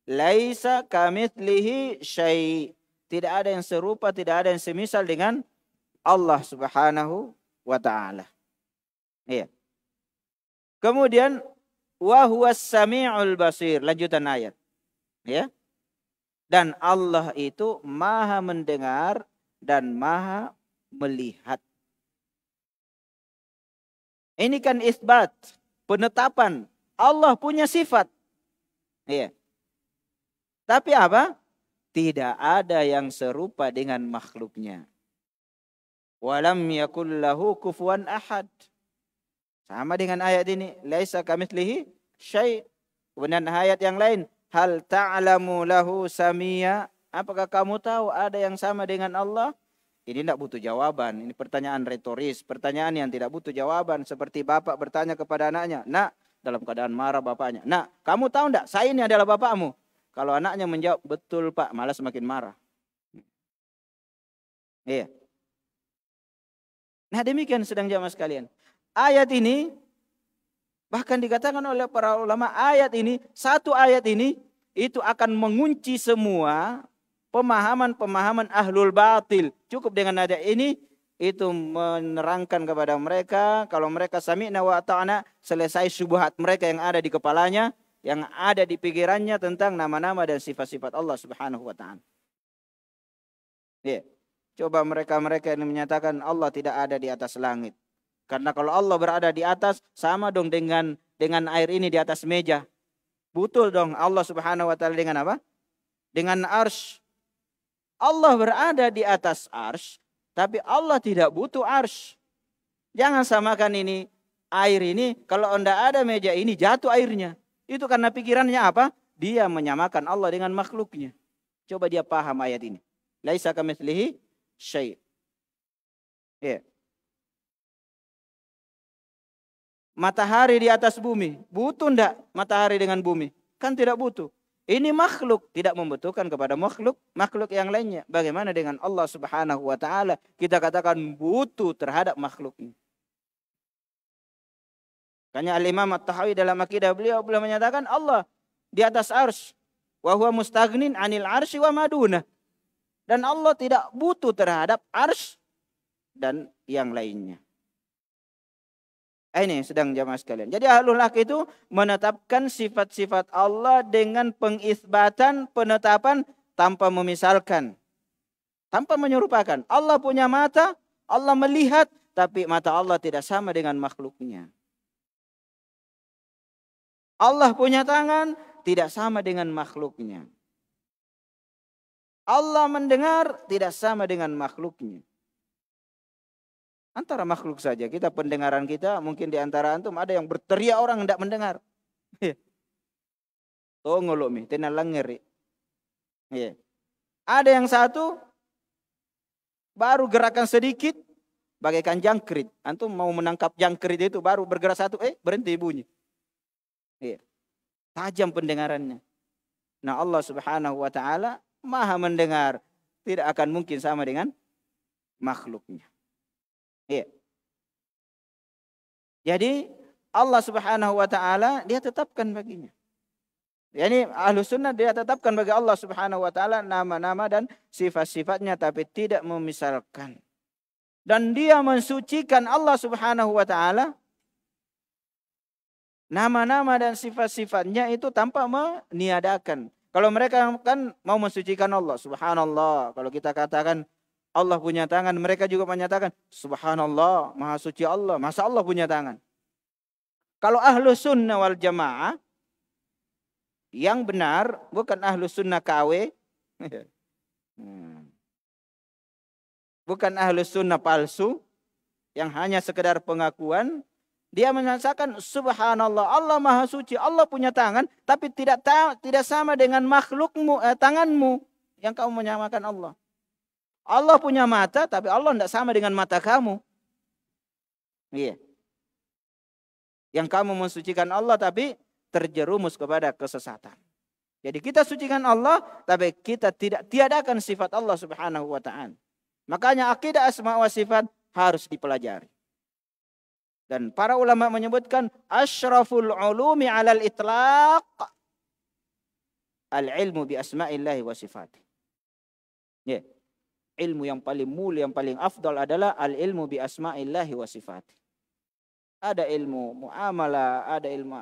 Laisa kamitslihi syai'. Tidak ada yang serupa, tidak ada yang semisal dengan Allah Subhanahu wa taala. Iya. Kemudian wa huwas samiul basir, lanjutan ayat. Ya. Dan Allah itu Maha mendengar dan Maha melihat. Ini kan isbat, penetapan Allah punya sifat. Iya. Tapi apa? Tidak ada yang serupa dengan makhluknya. Walam yakul lahu kufuwan ahad. Sama dengan ayat ini, laisa kamitslihi syai'. Kemudian ayat yang lain, hal ta'lamu lahu samia. Apakah kamu tahu ada yang sama dengan Allah? Ini tidak butuh jawaban. Ini pertanyaan retoris, pertanyaan yang tidak butuh jawaban. Seperti bapak bertanya kepada anaknya, "Nak," dalam keadaan marah bapaknya, "Nak, kamu tahu enggak saya ini adalah bapakmu?" Kalau anaknya menjawab, "Betul Pak," malah semakin marah. Iya. Nah demikian sedang jamaah sekalian. Ayat ini bahkan dikatakan oleh para ulama, satu ayat ini itu akan mengunci semua pemahaman-pemahaman ahlul batil. Cukup dengan ayat ini itu menerangkan kepada mereka kalau mereka sami'na wa ata'na, selesai syubhat mereka yang ada di kepalanya, yang ada di pikirannya tentang nama-nama dan sifat-sifat Allah Subhanahu wa taala. Ya. Coba mereka-mereka yang menyatakan Allah tidak ada di atas langit. Karena kalau Allah berada di atas, sama dong dengan air ini di atas meja. Betul dong Allah Subhanahu wa taala dengan apa? Dengan arsy. Allah berada di atas arsy, tapi Allah tidak butuh arsy. Jangan samakan ini air ini, kalau tidak ada meja ini jatuh airnya. Itu karena pikirannya apa? Dia menyamakan Allah dengan makhluknya. Coba dia paham ayat ini. Laisa kamitslihi syai'. Ya. Matahari di atas bumi, butuh enggak matahari dengan bumi? Kan tidak butuh. Ini makhluk, tidak membutuhkan kepada makhluk yang lainnya. Bagaimana dengan Allah Subhanahu wa taala? Kita katakan butuh terhadap makhluknya. Makanya Al-Imam At-Tahawi dalam akidah beliau menyatakan Allah di atas arsy, wa huwa mustaghnin 'anil arsy wa maduna. Dan Allah tidak butuh terhadap arsy dan yang lainnya. Ini sedang jamaah sekalian. Jadi ahlul haq itu menetapkan sifat-sifat Allah dengan pengisbatan, penetapan tanpa memisalkan. Tanpa menyerupakan. Allah punya mata, Allah melihat, tapi mata Allah tidak sama dengan makhluknya. Allah punya tangan, tidak sama dengan makhluknya. Allah mendengar, tidak sama dengan makhluknya. Antara makhluk saja, kita pendengaran kita mungkin di antara antum ada yang berteriak orang tidak mendengar. Tongolok mi, tenang langeri. Ada yang satu baru gerakan sedikit bagaikan jangkrik. Antum mau menangkap jangkrik itu baru bergerak satu, berhenti bunyi. Tajam pendengarannya. Nah Allah Subhanahu wa taala Maha mendengar, tidak akan mungkin sama dengan makhluknya. Jadi Allah Subhanahu wa taala dia tetapkan baginya. Yani Ahlus Sunnah dia tetapkan bagi Allah Subhanahu wa taala nama-nama dan sifat-sifatnya tapi tidak memisalkan. Dan dia mensucikan Allah Subhanahu wa taala nama-nama dan sifat-sifatnya itu tanpa meniadakan. Kalau mereka kan mau mensucikan Allah, subhanallah. Kalau kita katakan Allah punya tangan, mereka juga menyatakan subhanallah, maha suci Allah, masa Allah punya tangan. Kalau Ahlus Sunnah wal Jamaah yang benar, bukan Ahlus Sunnah KW, bukan Ahlus Sunnah palsu yang hanya sekedar pengakuan, dia menyatakan subhanallah, Allah maha suci, Allah punya tangan, tapi tidak sama dengan makhlukmu, tanganmu yang kamu menyamakan Allah. Allah punya mata, tapi Allah tidak sama dengan mata kamu. Yang kamu mensucikan Allah, tapi terjerumus kepada kesesatan. Jadi kita sucikan Allah, tapi kita tidak tiadakan sifat Allah Subhanahu wa ta'ala. Makanya akidah asma wa sifat harus dipelajari. Dan para ulama menyebutkan asyraful ulumi alal itlaq al-ilmu bi asma'illahi wa sifatih. Ilmu yang paling mulia, yang paling afdal adalah al-ilmu bi asma'illahi wa sifatih. Ada ilmu muamalah, ada ilmu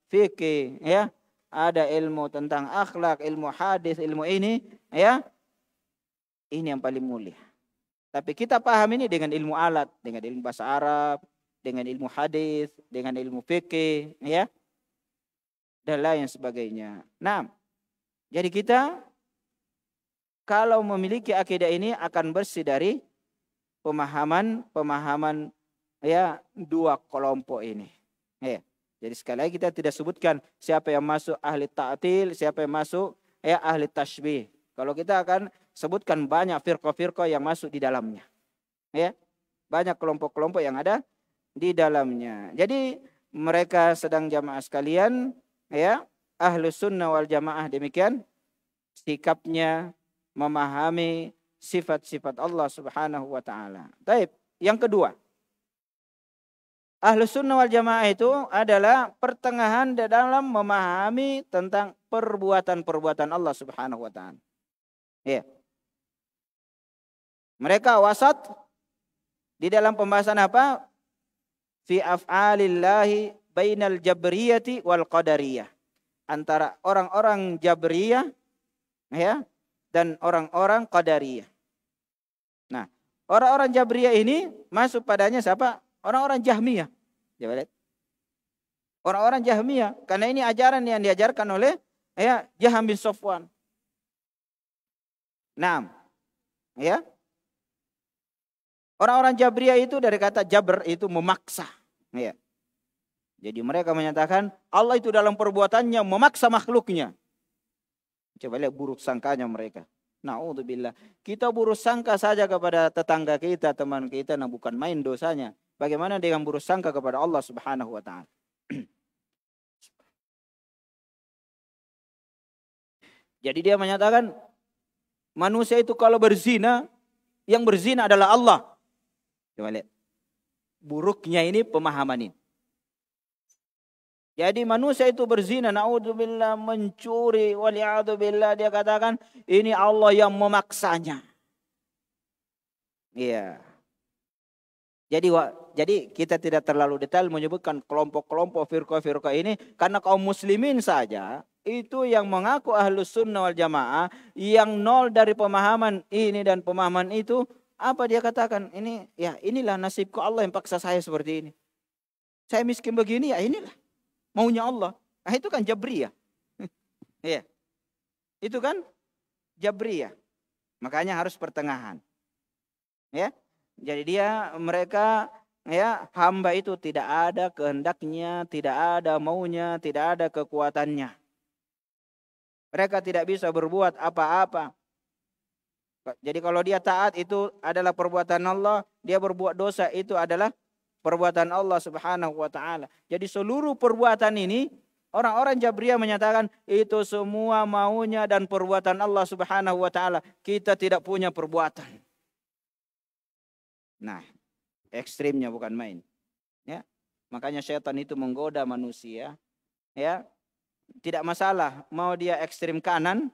fikih, ya. Ada ilmu tentang akhlak, ilmu hadis, ilmu ini, ya. Ini yang paling mulia. Tapi kita paham ini dengan ilmu alat, dengan ilmu bahasa Arab, dengan ilmu hadis, dengan ilmu fikih, ya. Dan lain sebagainya. Nah, jadi kita kalau memiliki akidah ini akan bersih dari pemahaman ya dua kelompok ini. Ya. Jadi sekali lagi kita tidak sebutkan siapa yang masuk ahli ta'til, siapa yang masuk ya ahli tashbih. Kalau kita akan sebutkan banyak firqah-firqah yang masuk di dalamnya. Ya. Banyak kelompok-kelompok yang ada di dalamnya. Jadi mereka sedang jamaah sekalian, ya, Ahlus Sunnah wal Jamaah demikian sikapnya memahami sifat-sifat Allah Subhanahu wa taala. Baik, yang kedua. Ahlus Sunnah wal Jamaah itu adalah pertengahan dalam memahami tentang perbuatan-perbuatan Allah Subhanahu wa taala. Ya. Mereka wasat di dalam pembahasan apa? Fi af'alillahi bainal jabriyati wal qadariyah. Antara orang-orang Jabriyah, ya, dan orang-orang Qadariyah. Nah, orang-orang Jabriyah ini masuk padanya siapa? Orang-orang Jahmiyah. Coba lihat. Orang-orang Jahmiyah, karena ini ajaran yang diajarkan oleh Jaham bin Safwan. Nah, ya. Orang-orang Jabriyah itu dari kata jabr itu memaksa. Ya. Jadi mereka menyatakan Allah itu dalam perbuatannya memaksa makhluknya. Coba lihat buruk sangkanya mereka. Na'udzubillah. Kita buruk sangka saja kepada tetangga kita, teman kita, nah bukan main dosanya. Bagaimana dengan buruk sangka kepada Allah Subhanahu wa taala? Jadi dia menyatakan manusia itu kalau berzina, yang berzina adalah Allah. Coba lihat. Buruknya ini pemahaman ini. Jadi manusia itu berzina, naudzubillah, mencuri, wali'adzubillah, dia katakan ini Allah yang memaksanya. Iya. Jadi kita tidak terlalu detail menyebutkan kelompok-kelompok firqah-firqah ini, karena kaum muslimin saja itu yang mengaku ahlus sunnah wal jamaah, yang nol dari pemahaman ini dan pemahaman itu, apa dia katakan? Ini ya inilah nasibku, Allah yang paksa saya seperti ini. Saya miskin begini, ya inilah maunya Allah. Nah, itu kan Jabriyah. Iya. Itu kan Jabriyah. Makanya harus pertengahan. Ya. Jadi mereka hamba itu tidak ada kehendaknya, tidak ada maunya, tidak ada kekuatannya. Mereka tidak bisa berbuat apa-apa. Jadi kalau dia taat itu adalah perbuatan Allah, dia berbuat dosa itu adalah perbuatan Allah Subhanahu wa taala. Jadi seluruh perbuatan ini orang-orang Jabriyah menyatakan itu semua maunya dan perbuatan Allah Subhanahu wa taala. Kita tidak punya perbuatan. Nah, ekstrimnya bukan main. Ya. Makanya syaitan itu menggoda manusia, ya. Tidak masalah mau dia ekstrim kanan,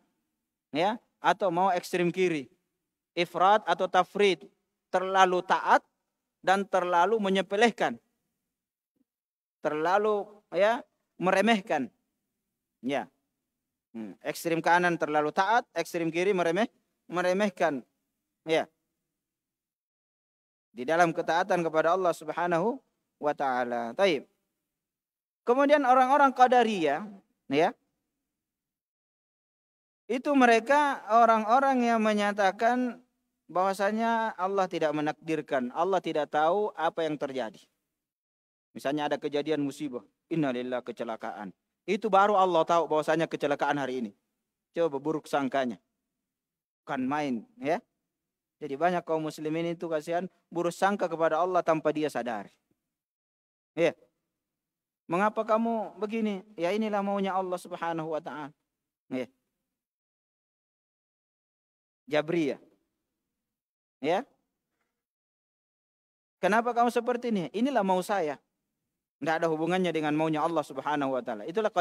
ya, atau mau ekstrim kiri. Ifrat atau tafrid, terlalu taat dan terlalu menyepelekan, terlalu meremehkan, ya. Ekstrim kanan terlalu taat, ekstrim kiri meremehkan, ya. Di dalam ketaatan kepada Allah Subhanahu wa taala. Taib. Kemudian orang-orang Qadariyah, ya. Itu mereka orang-orang yang menyatakan bahwasanya Allah tidak menakdirkan, Allah tidak tahu apa yang terjadi. Misalnya ada kejadian musibah, innalillahi, kecelakaan. Itu baru Allah tahu bahwasanya kecelakaan hari ini. Coba buruk sangkanya. Bukan main, ya. Jadi banyak kaum muslimin itu kasihan buruk sangka kepada Allah tanpa dia sadari. Ya. Mengapa kamu begini? Ya inilah maunya Allah Subhanahu wa taala. Ya. Jabriyah. Ya. Kenapa kamu seperti ini? Inilah mau saya. Tidak ada hubungannya dengan maunya Allah Subhanahu wa taala. Itulah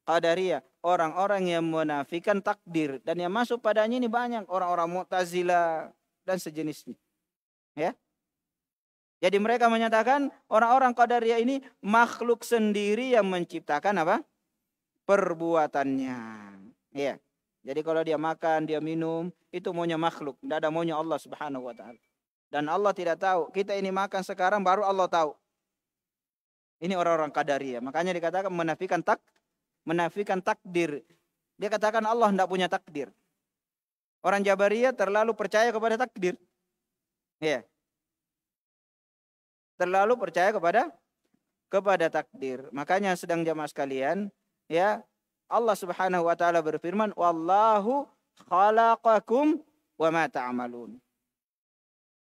Qadariyah, orang-orang yang menafikan takdir, dan yang masuk padanya ini banyak orang-orang Mu'tazilah dan sejenisnya. Ya. Jadi mereka menyatakan orang-orang Qadariyah ini makhluk sendiri yang menciptakan apa? Perbuatannya. Ya. Jadi kalau dia makan, dia minum, itu maunya makhluk, tidak ada maunya Allah Subhanahu wa taala. Dan Allah tidak tahu. Kita ini makan sekarang baru Allah tahu. Ini orang-orang Qadariyah. Makanya dikatakan menafikan takdir. Dia katakan Allah tidak punya takdir. Orang Jabariyah terlalu percaya kepada takdir. Ya. Terlalu percaya kepada takdir. Makanya sedang jamaah sekalian, ya, Allah Subhanahu wa taala berfirman, "Wallahu khalaqakum wa ma ta'malun."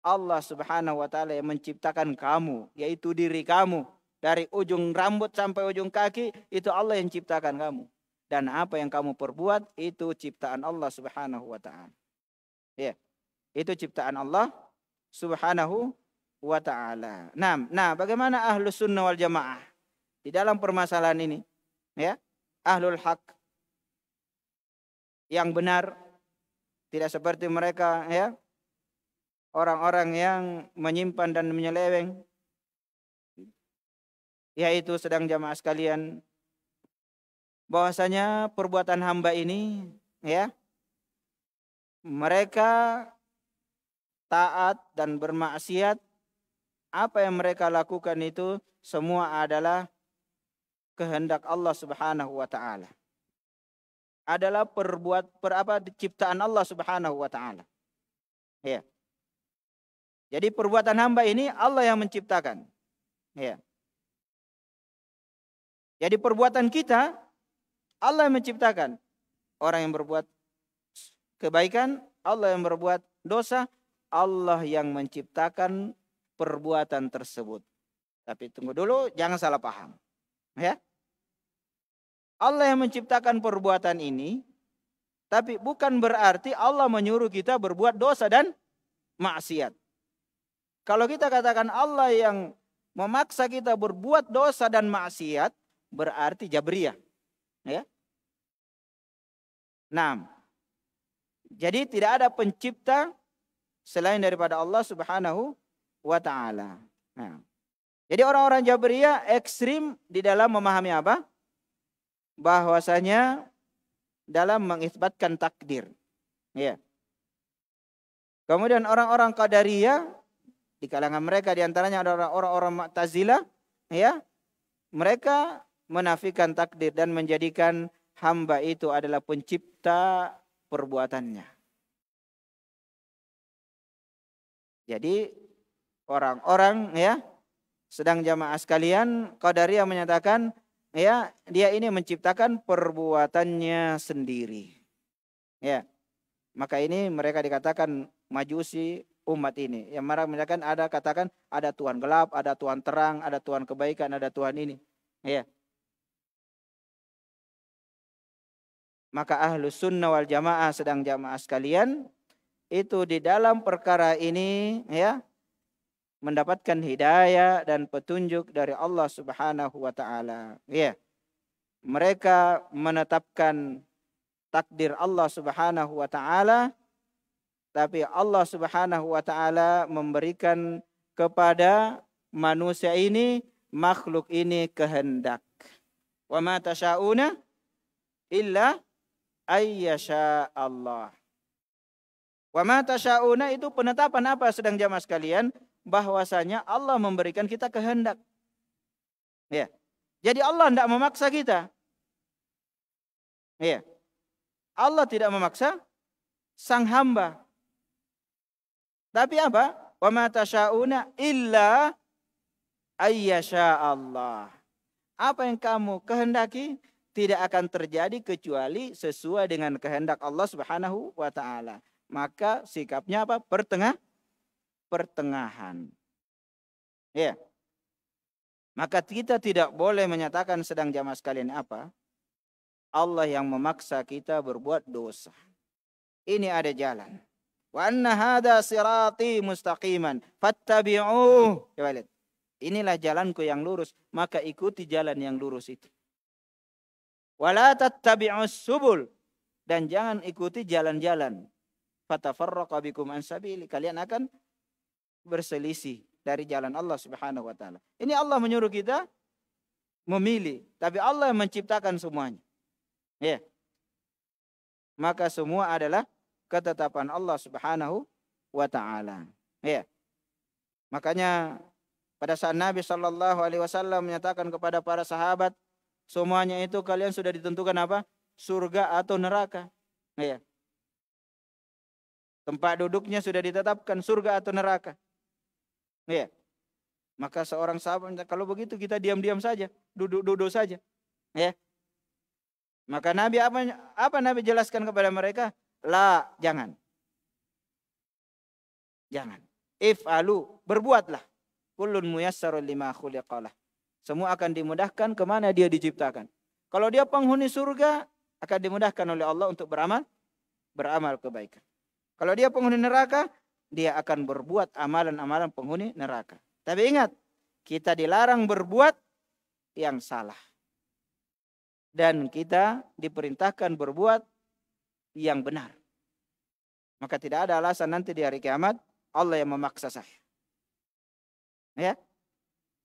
Allah Subhanahu wa taala yang menciptakan kamu, yaitu diri kamu. Dari ujung rambut sampai ujung kaki, itu Allah yang ciptakan kamu. Dan apa yang kamu perbuat, itu ciptaan Allah Subhanahu wa ta'ala. Ya, itu ciptaan Allah Subhanahu wa ta'ala. Nah, bagaimana ahlus sunnah wal jamaah di dalam permasalahan ini? Ya, ahlul haq yang benar, tidak seperti mereka, ya, orang-orang yang menyimpan dan menyeleweng. Yaitu sedang jamaah sekalian, bahwasanya perbuatan hamba ini, ya, mereka taat dan bermaksiat, apa yang mereka lakukan itu semua adalah kehendak Allah Subhanahu wa taala. Adalah ciptaan Allah Subhanahu wa taala. Ya. Jadi perbuatan hamba ini Allah yang menciptakan. Ya. Jadi perbuatan kita Allah yang menciptakan. Orang yang berbuat kebaikan, Allah yang berbuat dosa, Allah yang menciptakan perbuatan tersebut. Tapi tunggu dulu, jangan salah paham. Ya. Allah yang menciptakan perbuatan ini, tapi bukan berarti Allah menyuruh kita berbuat dosa dan maksiat. Kalau kita katakan Allah yang memaksa kita berbuat dosa dan maksiat, berarti Jabriyah. Ya. Nah, jadi tidak ada pencipta selain daripada Allah Subhanahu wa taala. Nah, jadi orang-orang Jabriyah ekstrim di dalam memahami apa? Bahwasanya dalam mengisbatkan takdir. Ya. Kemudian orang-orang Qadariyah, di kalangan mereka diantaranya ada orang-orang Mu'tazilah, ya, mereka menafikan takdir dan menjadikan hamba itu adalah pencipta perbuatannya. Jadi orang-orang, ya, sedang jamaah sekalian, Qadariyah menyatakan, ya, dia ini menciptakan perbuatannya sendiri. Ya. Maka ini mereka dikatakan majusi umat ini. Yang mereka menyatakan katakan ada Tuhan gelap, ada Tuhan terang, ada Tuhan kebaikan, ada Tuhan ini. Ya. Maka Ahlus Sunnah wal Jamaah sedang jamaah sekalian itu di dalam perkara ini, ya, mendapatkan hidayah dan petunjuk dari Allah Subhanahu wa taala. Ya. Mereka menetapkan takdir Allah Subhanahu wa taala, tapi Allah Subhanahu wa taala memberikan kepada manusia ini, makhluk ini kehendak. Wa ma tasyauna illa ayyasha Allah. Wa ma tasyauna itu penetapan apa sedang jamaah sekalian? Bahwasanya Allah memberikan kita kehendak. Ya. Jadi Allah tidak memaksa kita. Ya. Allah tidak memaksa sang hamba. Tapi apa? Wa ma tasyauna illa ayyasha Allah. Apa yang kamu kehendaki tidak akan terjadi kecuali sesuai dengan kehendak Allah Subhanahu wa taala. Maka sikapnya apa? Pertengahan. Ya. Maka kita tidak boleh menyatakan sedang jamaah sekalian apa? Allah yang memaksa kita berbuat dosa. Ini ada jalan. Wa anna hadza sirati mustaqiman fattabi'uh. Coba lihat. Inilah jalanku yang lurus, maka ikuti jalan yang lurus itu. Wala tattabi'us subul, dan jangan ikuti jalan-jalan. Fatafarraqa bikum an sabili. Kalian akan berselisih dari jalan Allah Subhanahu wa taala. Ini Allah menyuruh kita memilih, tapi Allah yang menciptakan semuanya. Ya. Maka semua adalah ketetapan Allah Subhanahu wa taala. Ya. Makanya pada saat Nabi sallallahu alaihi wasallam menyatakan kepada para sahabat, semuanya itu kalian sudah ditentukan apa? Surga atau neraka. Ya. Tempat duduknya sudah ditetapkan, surga atau neraka. Ya. Maka seorang sahabat, kalau begitu kita diam-diam saja, duduk-duduk saja. Ya. Maka Nabi apa Nabi jelaskan kepada mereka? La, jangan. Jangan. If'alu, berbuatlah. Kullun muyassarun lima khuliqalah. Semua akan dimudahkan kemana dia diciptakan. Kalau dia penghuni surga, akan dimudahkan oleh Allah untuk beramal kebaikan. Kalau dia penghuni neraka, dia akan berbuat amalan-amalan penghuni neraka. Tapi ingat, kita dilarang berbuat yang salah. Dan kita diperintahkan berbuat yang benar. Maka tidak ada alasan nanti di hari kiamat Allah yang memaksa saya. Ya,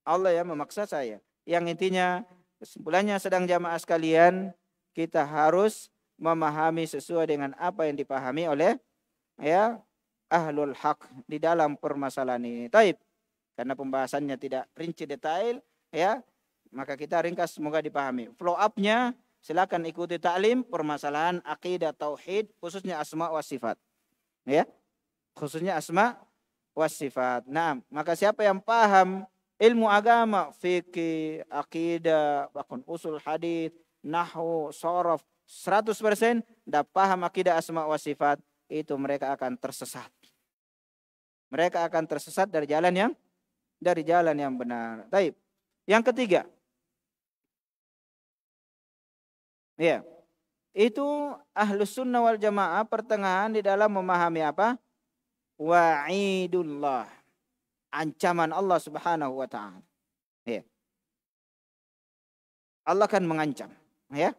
Allah yang memaksa saya. Yang intinya kesimpulannya sedang jamaah sekalian, kita harus memahami sesuai dengan apa yang dipahami oleh ya ahlul haq di dalam permasalahan ini. Taib. Karena pembahasannya tidak rinci detail, ya. Maka kita ringkas semoga dipahami. Flow up-nya silakan ikuti taklim permasalahan akidah tauhid khususnya asma wa sifat. Ya. Khususnya asma wa sifat. Nah, maka siapa yang paham ilmu agama, fikih, akidah, bahkan usul hadis, nahwu, sorof 100% dah paham akidah asma wa sifat, itu mereka akan tersesat. Mereka akan tersesat dari jalan yang benar. Baik. Yang ketiga. Ya. Itu ahlus sunnah wal jamaah pertengahan di dalam memahami apa? Wa'idullah. Ancaman Allah Subhanahu wa taala. Ya. Allah kan mengancam, ya.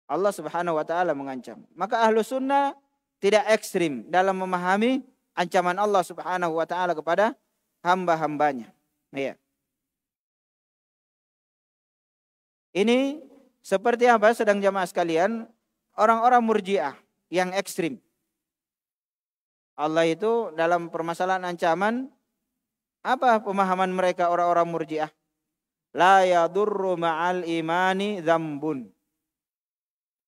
Allah Subhanahu wa taala mengancam. Maka ahlus sunnah tidak ekstrim dalam memahami ancaman Allah Subhanahu wa taala kepada hamba-hambanya. Ya. Ini seperti apa sedang jamaah sekalian? Orang-orang murjiah yang ekstrim. Allah itu dalam permasalahan ancaman, apa pemahaman mereka orang-orang murjiah? La yadurru ma'al imani dzambun.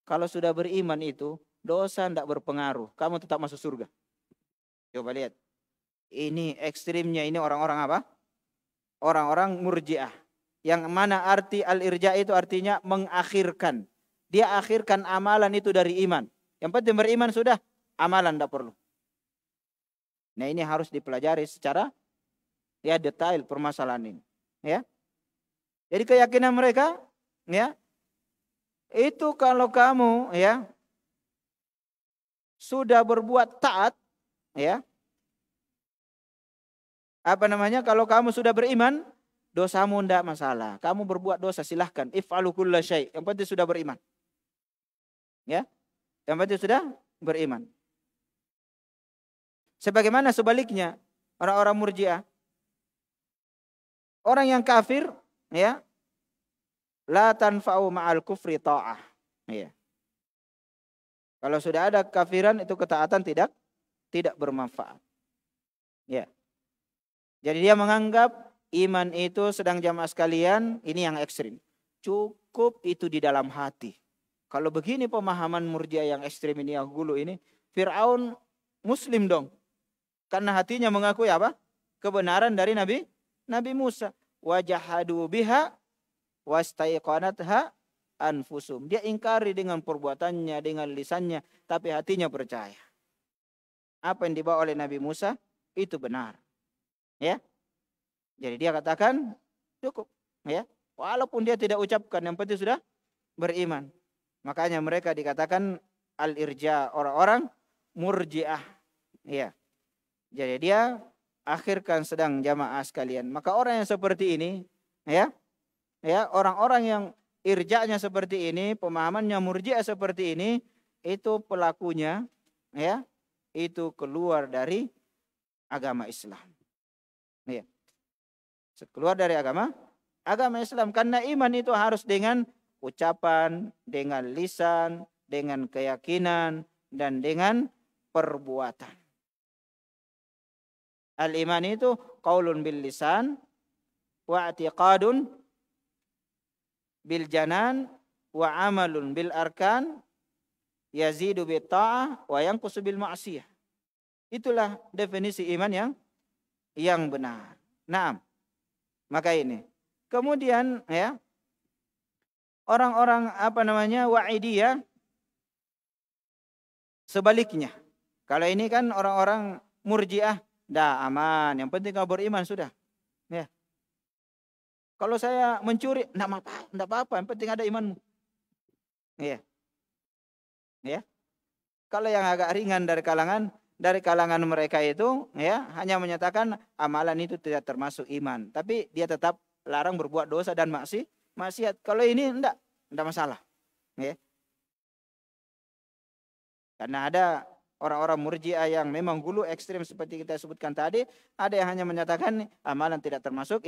Kalau sudah beriman itu, dosa tidak berpengaruh. Kamu tetap masuk surga. Coba lihat. Ini ekstrimnya ini orang-orang apa? Orang-orang murjiah. Yang mana arti al-irja itu artinya mengakhirkan. Dia akhirkan amalan itu dari iman. Yang penting beriman sudah, amalan tidak perlu. Nah ini harus dipelajari secara ya detail permasalahan ini. Ya. Jadi keyakinan mereka, ya, itu kalau kamu ya sudah berbuat taat, ya, apa namanya? Kalau kamu sudah beriman, dosamu tidak masalah. Kamu berbuat dosa silahkan. If'alu kulla syai'. Yang penting sudah beriman. Ya, yang penting sudah beriman. Sebagaimana sebaliknya orang-orang murjiah, orang yang kafir, ya, la tanfa'u ma'al kufri ta'ah. Ya. Kalau sudah ada kafiran itu ketaatan tidak bermanfaat. Ya. Jadi dia menganggap iman itu sedang jamaah sekalian ini yang ekstrim. Cukup itu di dalam hati. Kalau begini pemahaman murjiah yang ekstrim ini yang gulu ini, Fir'aun muslim dong. Karena hatinya mengakui apa? Kebenaran dari Nabi Musa. Wajahadu biha wastaiqanatha anfusum. Dia ingkari dengan perbuatannya, dengan lisannya, tapi hatinya percaya. Apa yang dibawa oleh Nabi Musa itu benar. Ya. Jadi dia katakan cukup, ya. Walaupun dia tidak ucapkan, yang penting sudah beriman. Makanya mereka dikatakan al-irja, orang-orang murjiah. Ya. Jadi dia akhirkan sedang jamaah sekalian. Maka orang yang seperti ini, ya, orang-orang yang irja'nya seperti ini, pemahamannya murji'ah seperti ini, itu pelakunya, ya, itu keluar dari agama Islam. Ya. Keluar dari agama Islam. Karena iman itu harus dengan ucapan, dengan lisan, dengan keyakinan, dan dengan perbuatan. Al-iman itu qaulun bil lisan wa i'tiqadun bil janan wa amalun bil arkan yazidu bit ta'ah wa yanqusu bil ma'siyah. Itulah definisi iman yang benar. Naam. Maka ini. Kemudian ya orang-orang wa'idiyah sebaliknya. Kalau ini kan orang-orang murji'ah, dah aman, yang penting kau beriman sudah. Ya. Kalau saya mencuri, enggak apa-apa, yang penting ada imanmu. Ya. Ya. Kalau yang agak ringan dari kalangan mereka itu, ya, hanya menyatakan amalan itu tidak termasuk iman, tapi dia tetap larang berbuat dosa dan maksiat. Kalau ini enggak masalah. Ya. Karena ada orang-orang murji'ah yang memang gulu ekstrim seperti kita sebutkan tadi, ada yang hanya menyatakan amalan tidak termasuk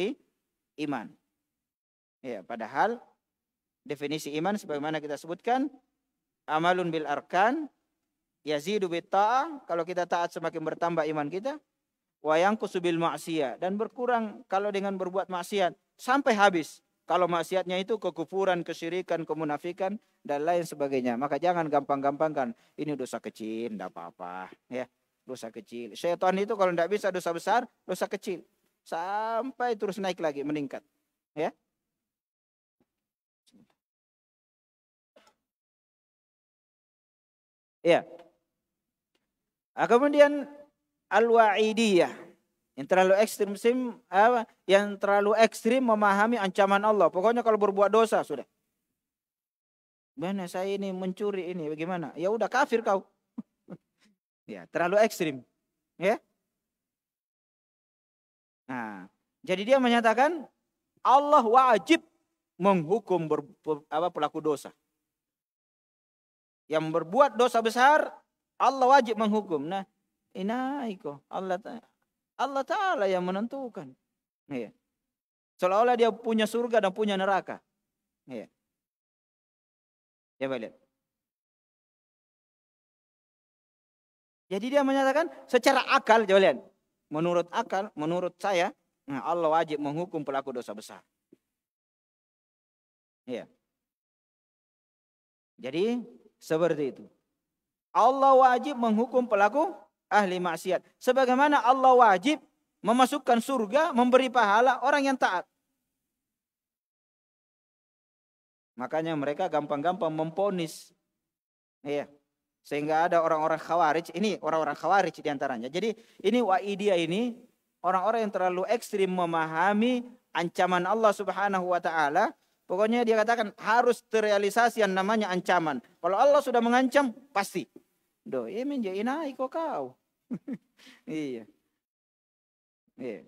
iman. Ya, padahal definisi iman sebagaimana kita sebutkan, amalun bil arkan yazidu bit ta'ah, kalau kita taat semakin bertambah iman kita, wa yanqusu bil ma'siyah, dan berkurang kalau dengan berbuat maksiat sampai habis. Kalau maksiatnya itu kekufuran, kesyirikan, kemunafikan, dan lain sebagainya. Maka jangan gampang-gampangkan. Ini dosa kecil, tidak apa-apa. Ya, dosa kecil. Syaitan itu kalau tidak bisa dosa besar, dosa kecil. Sampai terus naik lagi, meningkat. Ya. Ya. Kemudian al-wa'idiyah. Yang terlalu ekstrim memahami ancaman Allah. Pokoknya kalau berbuat dosa sudah. Mana saya ini mencuri ini bagaimana? Ya udah kafir kau. Ya, terlalu ekstrim. Ya. Nah, jadi dia menyatakan Allah wajib menghukum pelaku dosa. Yang berbuat dosa besar Allah wajib menghukum. Nah, inaiko Allah Ta'ala yang menentukan. Ya. Seolah-olah dia punya surga dan punya neraka. Ya. Coba lihat. Jadi dia menyatakan secara akal, coba lihat. Menurut akal, menurut saya, Allah wajib menghukum pelaku dosa besar. Ya. Jadi seperti itu. Allah wajib menghukum pelaku ahli maksiat. Sebagaimana Allah wajib memasukkan surga, memberi pahala orang yang taat. Makanya mereka gampang-gampang memponis. Iya. Sehingga ada orang-orang khawarij. Ini orang-orang khawarij diantaranya. Jadi ini wa'idiyah ini orang-orang yang terlalu ekstrim memahami ancaman Allah Subhanahu wa ta'ala. Pokoknya dia katakan harus terrealisasi yang namanya ancaman. Kalau Allah sudah mengancam, pasti. Doh, ini menjadi kok kau. Iya. Iya.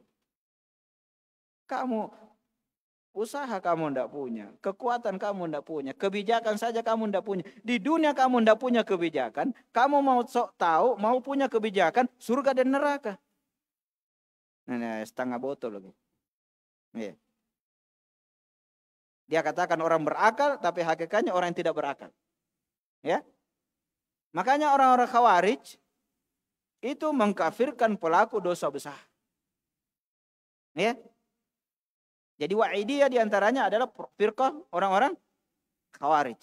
Kamu usaha kamu ndak punya, kekuatan kamu ndak punya, kebijakan saja kamu ndak punya. Di dunia kamu ndak punya kebijakan, kamu mau sok tahu, mau punya kebijakan surga dan neraka. Nah, setengah botol lagi. Iya. Dia katakan orang berakal, tapi hakikatnya orang yang tidak berakal. Ya. Makanya orang-orang khawarij itu mengkafirkan pelaku dosa besar. Ya. Jadi wa'idiyah diantaranya adalah firqah orang-orang khawarij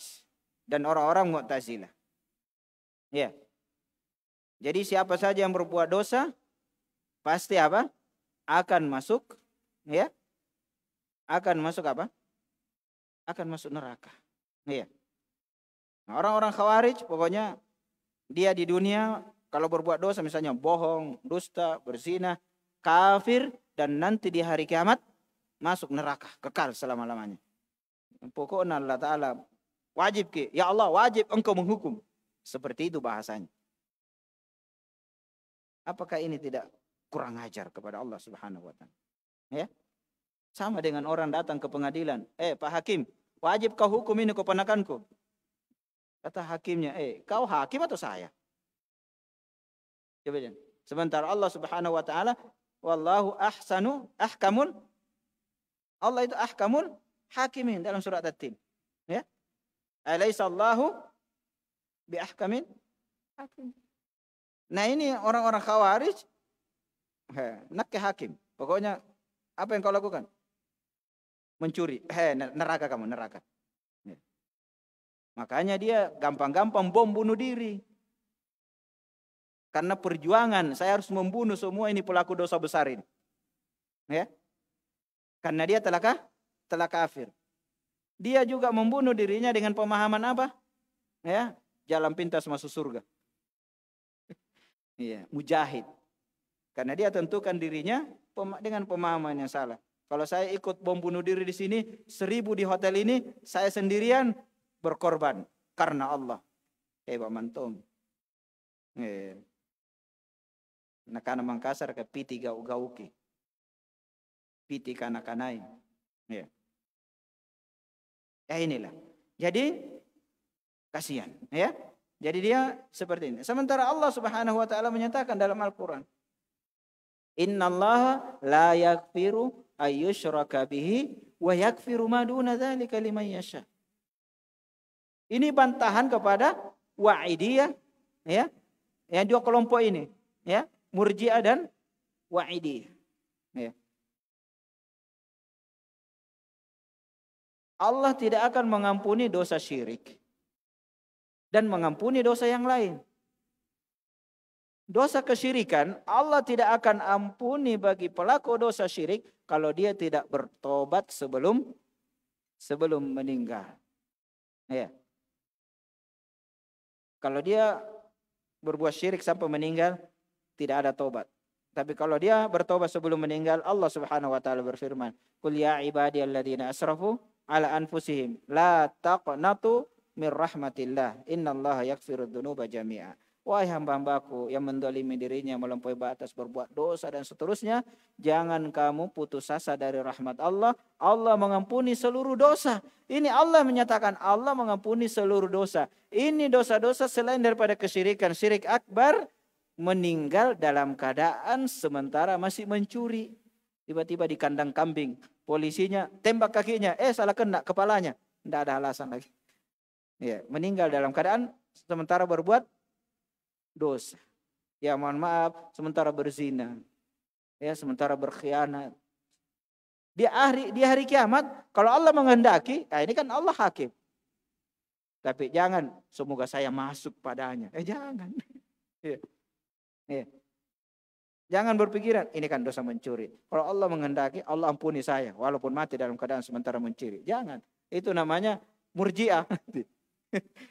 dan orang-orang mu'tazilah. Ya. Jadi siapa saja yang berbuat dosa pasti apa? Akan masuk, ya. Akan masuk apa? Akan masuk neraka. Ya. Nah, orang-orang khawarij pokoknya dia di dunia kalau berbuat dosa misalnya bohong, dusta, berzina, kafir dan nanti di hari kiamat masuk neraka kekal selama-lamanya. Pokoknya Allah Ta'ala wajib ya Allah wajib engkau menghukum. Seperti itu bahasanya. Apakah ini tidak kurang ajar kepada Allah Subhanahu wa ta'ala? Ya. Sama dengan orang datang ke pengadilan, Pak Hakim, wajib kau hukum ini keponakanku. Kata hakimnya, kau hakim atau saya? Coba lihat. Sementara Allah Subhanahu wa ta'ala, wallahu ahkamul. Allah itu ahkamul hakimin dalam surat At-Tin. Ya. Alaysa Allahu bi ahkamin hakim. Nah, ini orang-orang khawarij nak ke hakim. Pokoknya apa yang kau lakukan? Mencuri. Neraka kamu, neraka. Ya. Makanya dia gampang-gampang bom bunuh diri. Karena perjuangan, saya harus membunuh semua ini pelaku dosa besar ini. Ya. Karena dia telah kafir. Dia juga membunuh dirinya dengan pemahaman apa? Ya, jalan pintas masuk surga. Iya, mujahid. Karena dia tentukan dirinya dengan pemahaman yang salah. Kalau saya ikut bom bunuh diri di sini, 1000 di hotel ini, saya sendirian berkorban karena Allah. Pak Mantom. Nakana Mangkasar ke piti gauki. Piti kana-kanai. Ya. Inilah. Jadi kasihan, ya. Jadi dia seperti ini. Sementara Allah Subhanahu wa taala menyatakan dalam Al-Qur'an, "Innallaha la yaghfiru ayyushraka bihi wa yaghfiru ma duna dzalika liman yasha." Ini bantahan kepada Wa'idiyah, ya. Yang dua kelompok ini, ya, Murji'ah dan Wa'idiyah. Ya. Allah tidak akan mengampuni dosa syirik dan mengampuni dosa yang lain. Dosa kesyirikan Allah tidak akan ampuni bagi pelaku dosa syirik kalau dia tidak bertobat sebelum meninggal. Ya. Kalau dia berbuat syirik sampai meninggal tidak ada tobat. Tapi kalau dia bertobat sebelum meninggal, Allah Subhanahu wa taala berfirman, "Qul ya ibadiyalladzina asrafu ala anfusihim la taqnatu mir rahmatillah innallaha yaghfirudz dzunuba jami'a." Wahai hamba-hambaku yang mendolimi dirinya, melampaui batas, berbuat dosa dan seterusnya, jangan kamu putus asa dari rahmat Allah. Allah mengampuni seluruh dosa. Ini Allah menyatakan Allah mengampuni seluruh dosa. Ini dosa-dosa selain daripada kesyirikan, syirik akbar, meninggal dalam keadaan sementara masih mencuri. Tiba-tiba di kandang kambing, polisinya tembak kakinya, salah kena kepalanya. Tidak ada alasan lagi. Ya, meninggal dalam keadaan sementara berbuat dosa. Ya mohon maaf, sementara berzina. Ya, sementara berkhianat. Di hari kiamat, kalau Allah menghendaki, ini kan Allah hakim. Tapi jangan, semoga saya masuk padanya. Jangan. Ya. Ya. Jangan berpikiran, ini kan dosa mencuri. Kalau Allah menghendaki, Allah ampuni saya. Walaupun mati dalam keadaan sementara mencuri. Jangan. Itu namanya murji'ah.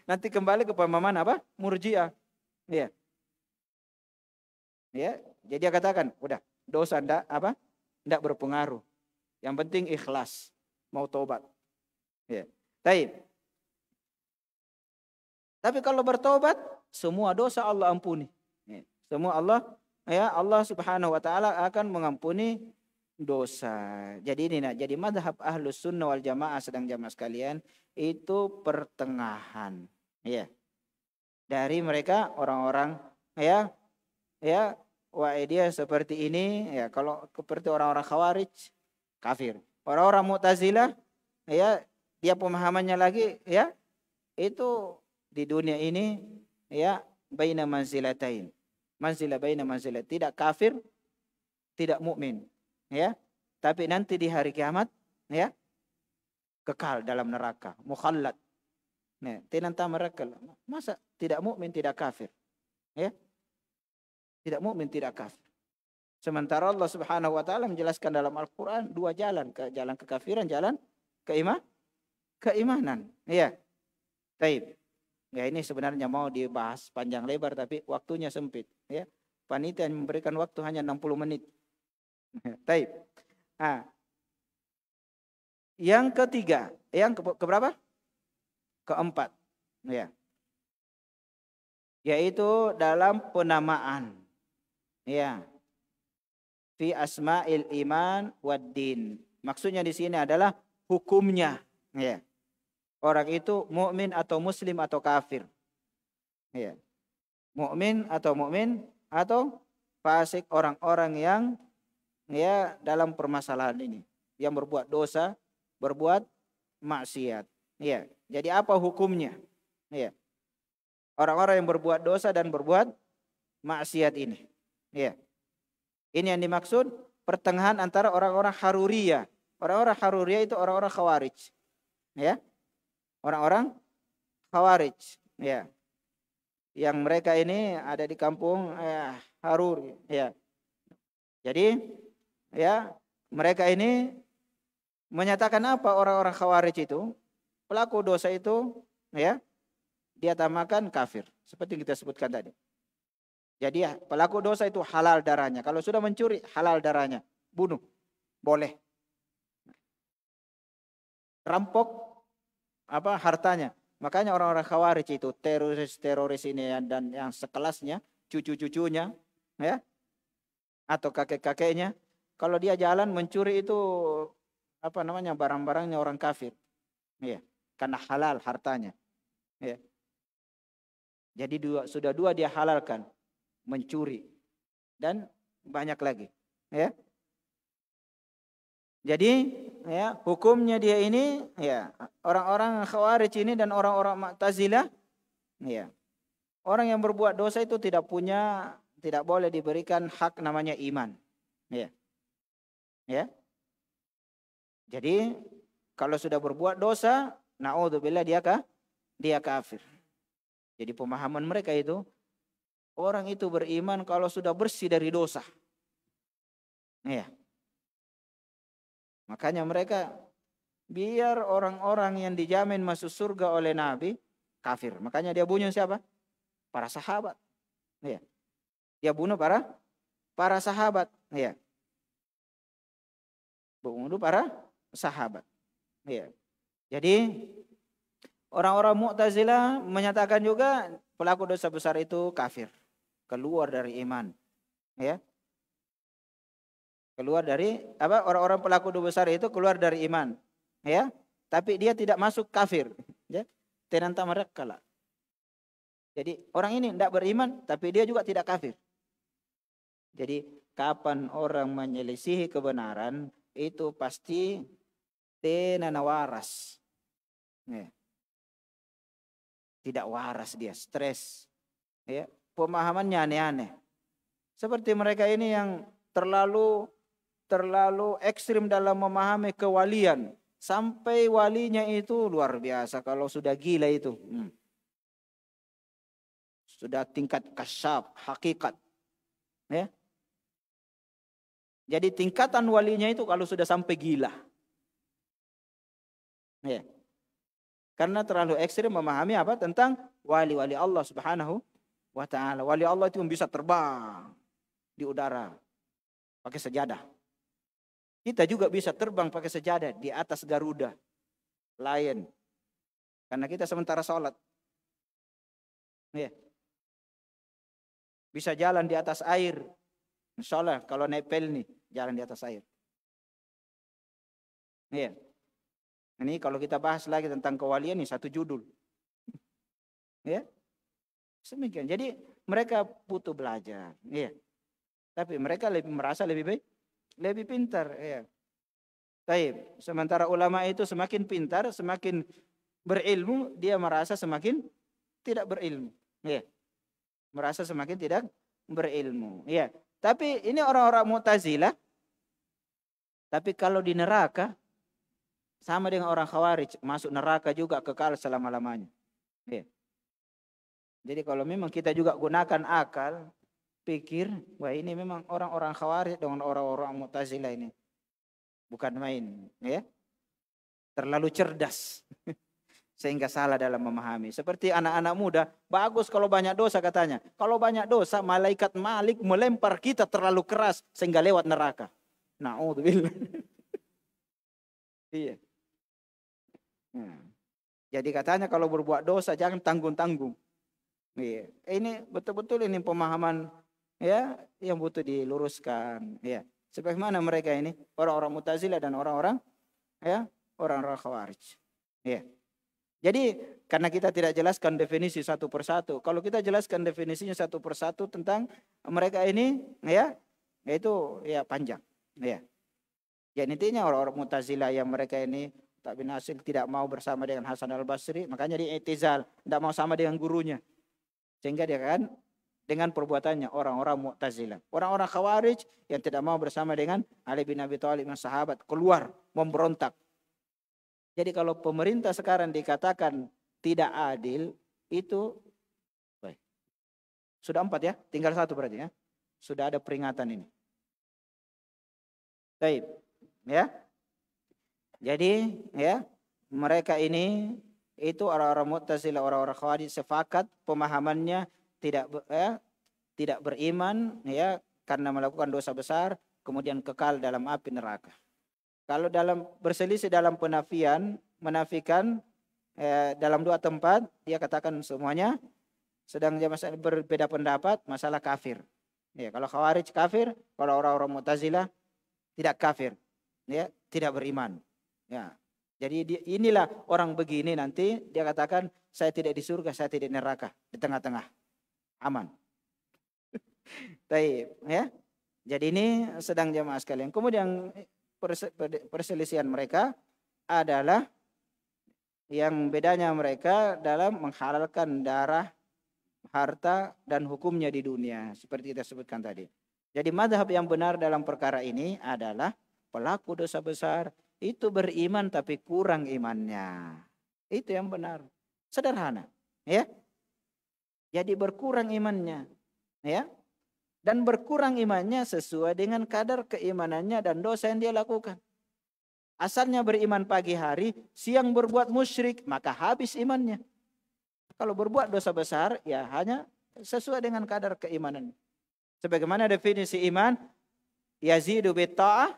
Nanti kembali ke pemahaman apa? Murji'ah. Ya. Ya, jadi dia katakan, udah, dosa ndak berpengaruh. Yang penting ikhlas, mau tobat. Ya. Tapi kalau bertobat, semua dosa Allah ampuni. Ya. Semua Allah Subhanahu wa taala akan mengampuni dosa. Jadi ini jadi mazhab Ahlus Sunnah wal Jamaah sedang jamaah sekalian itu pertengahan. Ya. Dari mereka orang-orang dia seperti ini, ya kalau seperti orang-orang Khawarij kafir. Orang-orang Mu'tazilah dia pemahamannya lagi itu di dunia ini baina manzilatain. Manzilah baina manzilat, tidak kafir, tidak mukmin, Tapi nanti di hari kiamat kekal dalam neraka, mukhallad. Nah, tinanta mereka masa tidak mukmin, tidak kafir. Tidak mukmin, tidak kafir. Sementara Allah Subhanahu wa taala menjelaskan dalam Al-Qur'an dua jalan, jalan kekafiran, jalan keimanan. Ya. Baik. Ya, ini sebenarnya mau dibahas panjang lebar tapi waktunya sempit, Panitia memberikan waktu hanya 60 menit. Baik. Yang ketiga, yang keberapa? Keempat. Ya. Yaitu dalam penamaan. Ya. Fi asma'il iman waddin. Maksudnya di sini adalah hukumnya. Ya. Orang itu mukmin atau muslim atau kafir. Ya. Mukmin atau fasik, orang-orang yang dalam permasalahan ini, yang berbuat dosa, berbuat maksiat. Ya. Jadi apa hukumnya? Ya. Orang-orang yang berbuat dosa dan berbuat maksiat ini. Ya. Ini yang dimaksud pertengahan antara orang-orang Haruriyah. Orang-orang Haruriyah itu orang-orang Khawarij. Ya. Orang-orang Khawarij. Ya. Yang mereka ini ada di kampung Harur. Ya. Jadi mereka ini menyatakan apa orang-orang Khawarij itu? Pelaku dosa itu dia tamakan kafir. Seperti yang kita sebutkan tadi. Jadi pelaku dosa itu halal darahnya. Kalau sudah mencuri, halal darahnya. Bunuh. Boleh. Rampok hartanya. Makanya orang-orang Khawarij itu, teroris ini dan yang sekelasnya, cucu-cucunya, atau kakek-kakeknya, kalau dia jalan mencuri itu barang-barangnya orang kafir. Ya. Karena halal hartanya. Ya. Jadi sudah dua dia halalkan. Mencuri dan banyak lagi, Jadi hukumnya dia ini orang-orang Khawarij ini dan orang-orang Mu'tazilah orang yang berbuat dosa itu tidak boleh diberikan hak namanya iman. Jadi Kalau sudah berbuat dosa, naudzubillah dia kafir. Jadi pemahaman mereka itu, orang itu beriman kalau sudah bersih dari dosa. Ya. Makanya mereka biar orang-orang yang dijamin masuk surga oleh Nabi kafir. Makanya dia bunuh siapa? Para sahabat. Ya. Dia bunuh para sahabat. Ya. Bunuh para sahabat. Ya. Jadi orang-orang Mu'tazilah menyatakan juga pelaku dosa besar itu kafir, keluar dari iman. Ya. Keluar dari orang-orang pelaku dosa besar itu keluar dari iman. Ya. Tapi dia tidak masuk kafir, ya. Tenanta mereka lah. Jadi orang ini tidak beriman tapi dia juga tidak kafir. Jadi kapan orang menyelisihi kebenaran itu pasti tenana waras. Ya. Tidak waras dia, stres. Ya, pemahamannya aneh-aneh. Seperti mereka ini yang terlalu ekstrim dalam memahami kewalian. Sampai walinya itu luar biasa kalau sudah gila itu. Sudah tingkat kasyaf, hakikat. Ya. Jadi tingkatan walinya itu kalau sudah sampai gila. Ya. Karena terlalu ekstrim memahami apa tentang wali-wali Allah Subhanahu wa ta'ala. Wali Allah itu bisa terbang di udara pakai sejadah. Kita juga bisa terbang pakai sejadah di atas Garuda, Lion. Karena kita sementara sholat. Ya. Bisa jalan di atas air. Insya Allah kalau naik pel nih, jalan di atas air. Ya. Ini kalau kita bahas lagi tentang kewalian ini satu judul. Ya. Semikian. Jadi mereka butuh belajar, ya. Tapi mereka merasa lebih baik, lebih pintar, ya. Baik. Sementara ulama itu semakin pintar, semakin berilmu, dia merasa semakin tidak berilmu, ya. Merasa semakin tidak berilmu, ya. Tapi ini orang-orang Mu'tazilah. Tapi kalau di neraka sama dengan orang Khawarij, masuk neraka juga kekal selama-lamanya. Ya. Jadi kalau memang kita juga gunakan akal, pikir, wah ini memang orang-orang Khawarij dengan orang-orang Mu'tazilah ini. Bukan main, ya. Terlalu cerdas. Sehingga salah dalam memahami. Seperti anak-anak muda, bagus kalau banyak dosa katanya. Kalau banyak dosa, malaikat Malik melempar kita terlalu keras sehingga lewat neraka. Na'udzubillah. Iya. Jadi katanya kalau berbuat dosa jangan tanggung-tanggung. Iya. Ini betul-betul ini pemahaman, ya, yang butuh diluruskan, ya. Sebagaimana mereka ini orang-orang Mu'tazilah dan orang-orang, ya, orang-orang Khawarij. Ya. Jadi karena kita tidak jelaskan definisi satu persatu. Kalau kita jelaskan definisinya satu persatu tentang mereka ini, ya, itu ya panjang, ya. Ya intinya orang-orang Mu'tazilah yang mereka ini tak bin Asil tidak mau bersama dengan Hasan al-Basri, makanya dia i'tizal, tidak mau sama dengan gurunya. Sehingga dia kan dengan perbuatannya orang-orang Mu'tazilah. Orang-orang Khawarij yang tidak mau bersama dengan Ali bin Abi Thalib dan sahabat keluar memberontak. Jadi kalau pemerintah sekarang dikatakan tidak adil, itu baik. Sudah 4 ya, tinggal 1 berarti ya. Sudah ada peringatan ini. Baik, ya. Jadi ya mereka ini itu orang-orang Mu'tazilah, orang-orang Khawarij sepakat pemahamannya tidak beriman, ya, karena melakukan dosa besar, kemudian kekal dalam api neraka. Kalau dalam berselisih dalam penafian, menafikan dalam 2 tempat, dia katakan semuanya, sedang dia masalah berbeda pendapat, masalah kafir. Ya, kalau Khawarij kafir, kalau orang-orang Mu'tazilah tidak kafir, ya, tidak beriman. Ya, jadi inilah orang begini nanti dia katakan saya tidak di surga, saya tidak di neraka, di tengah-tengah, aman. Baik, ya. Jadi ini sedang jamaah sekalian. Kemudian perselisihan mereka adalah yang bedanya mereka dalam menghalalkan darah, harta, dan hukumnya di dunia. Seperti kita sebutkan tadi. Jadi mazhab yang benar dalam perkara ini adalah pelaku dosa besar itu beriman tapi kurang imannya. Itu yang benar. Sederhana, ya. Jadi berkurang imannya, ya. Dan berkurang imannya sesuai dengan kadar keimanannya dan dosa yang dia lakukan. Asalnya beriman pagi hari, siang berbuat musyrik, maka habis imannya. Kalau berbuat dosa besar, ya hanya sesuai dengan kadar keimanan. Sebagaimana definisi iman, yazidu bitta'ah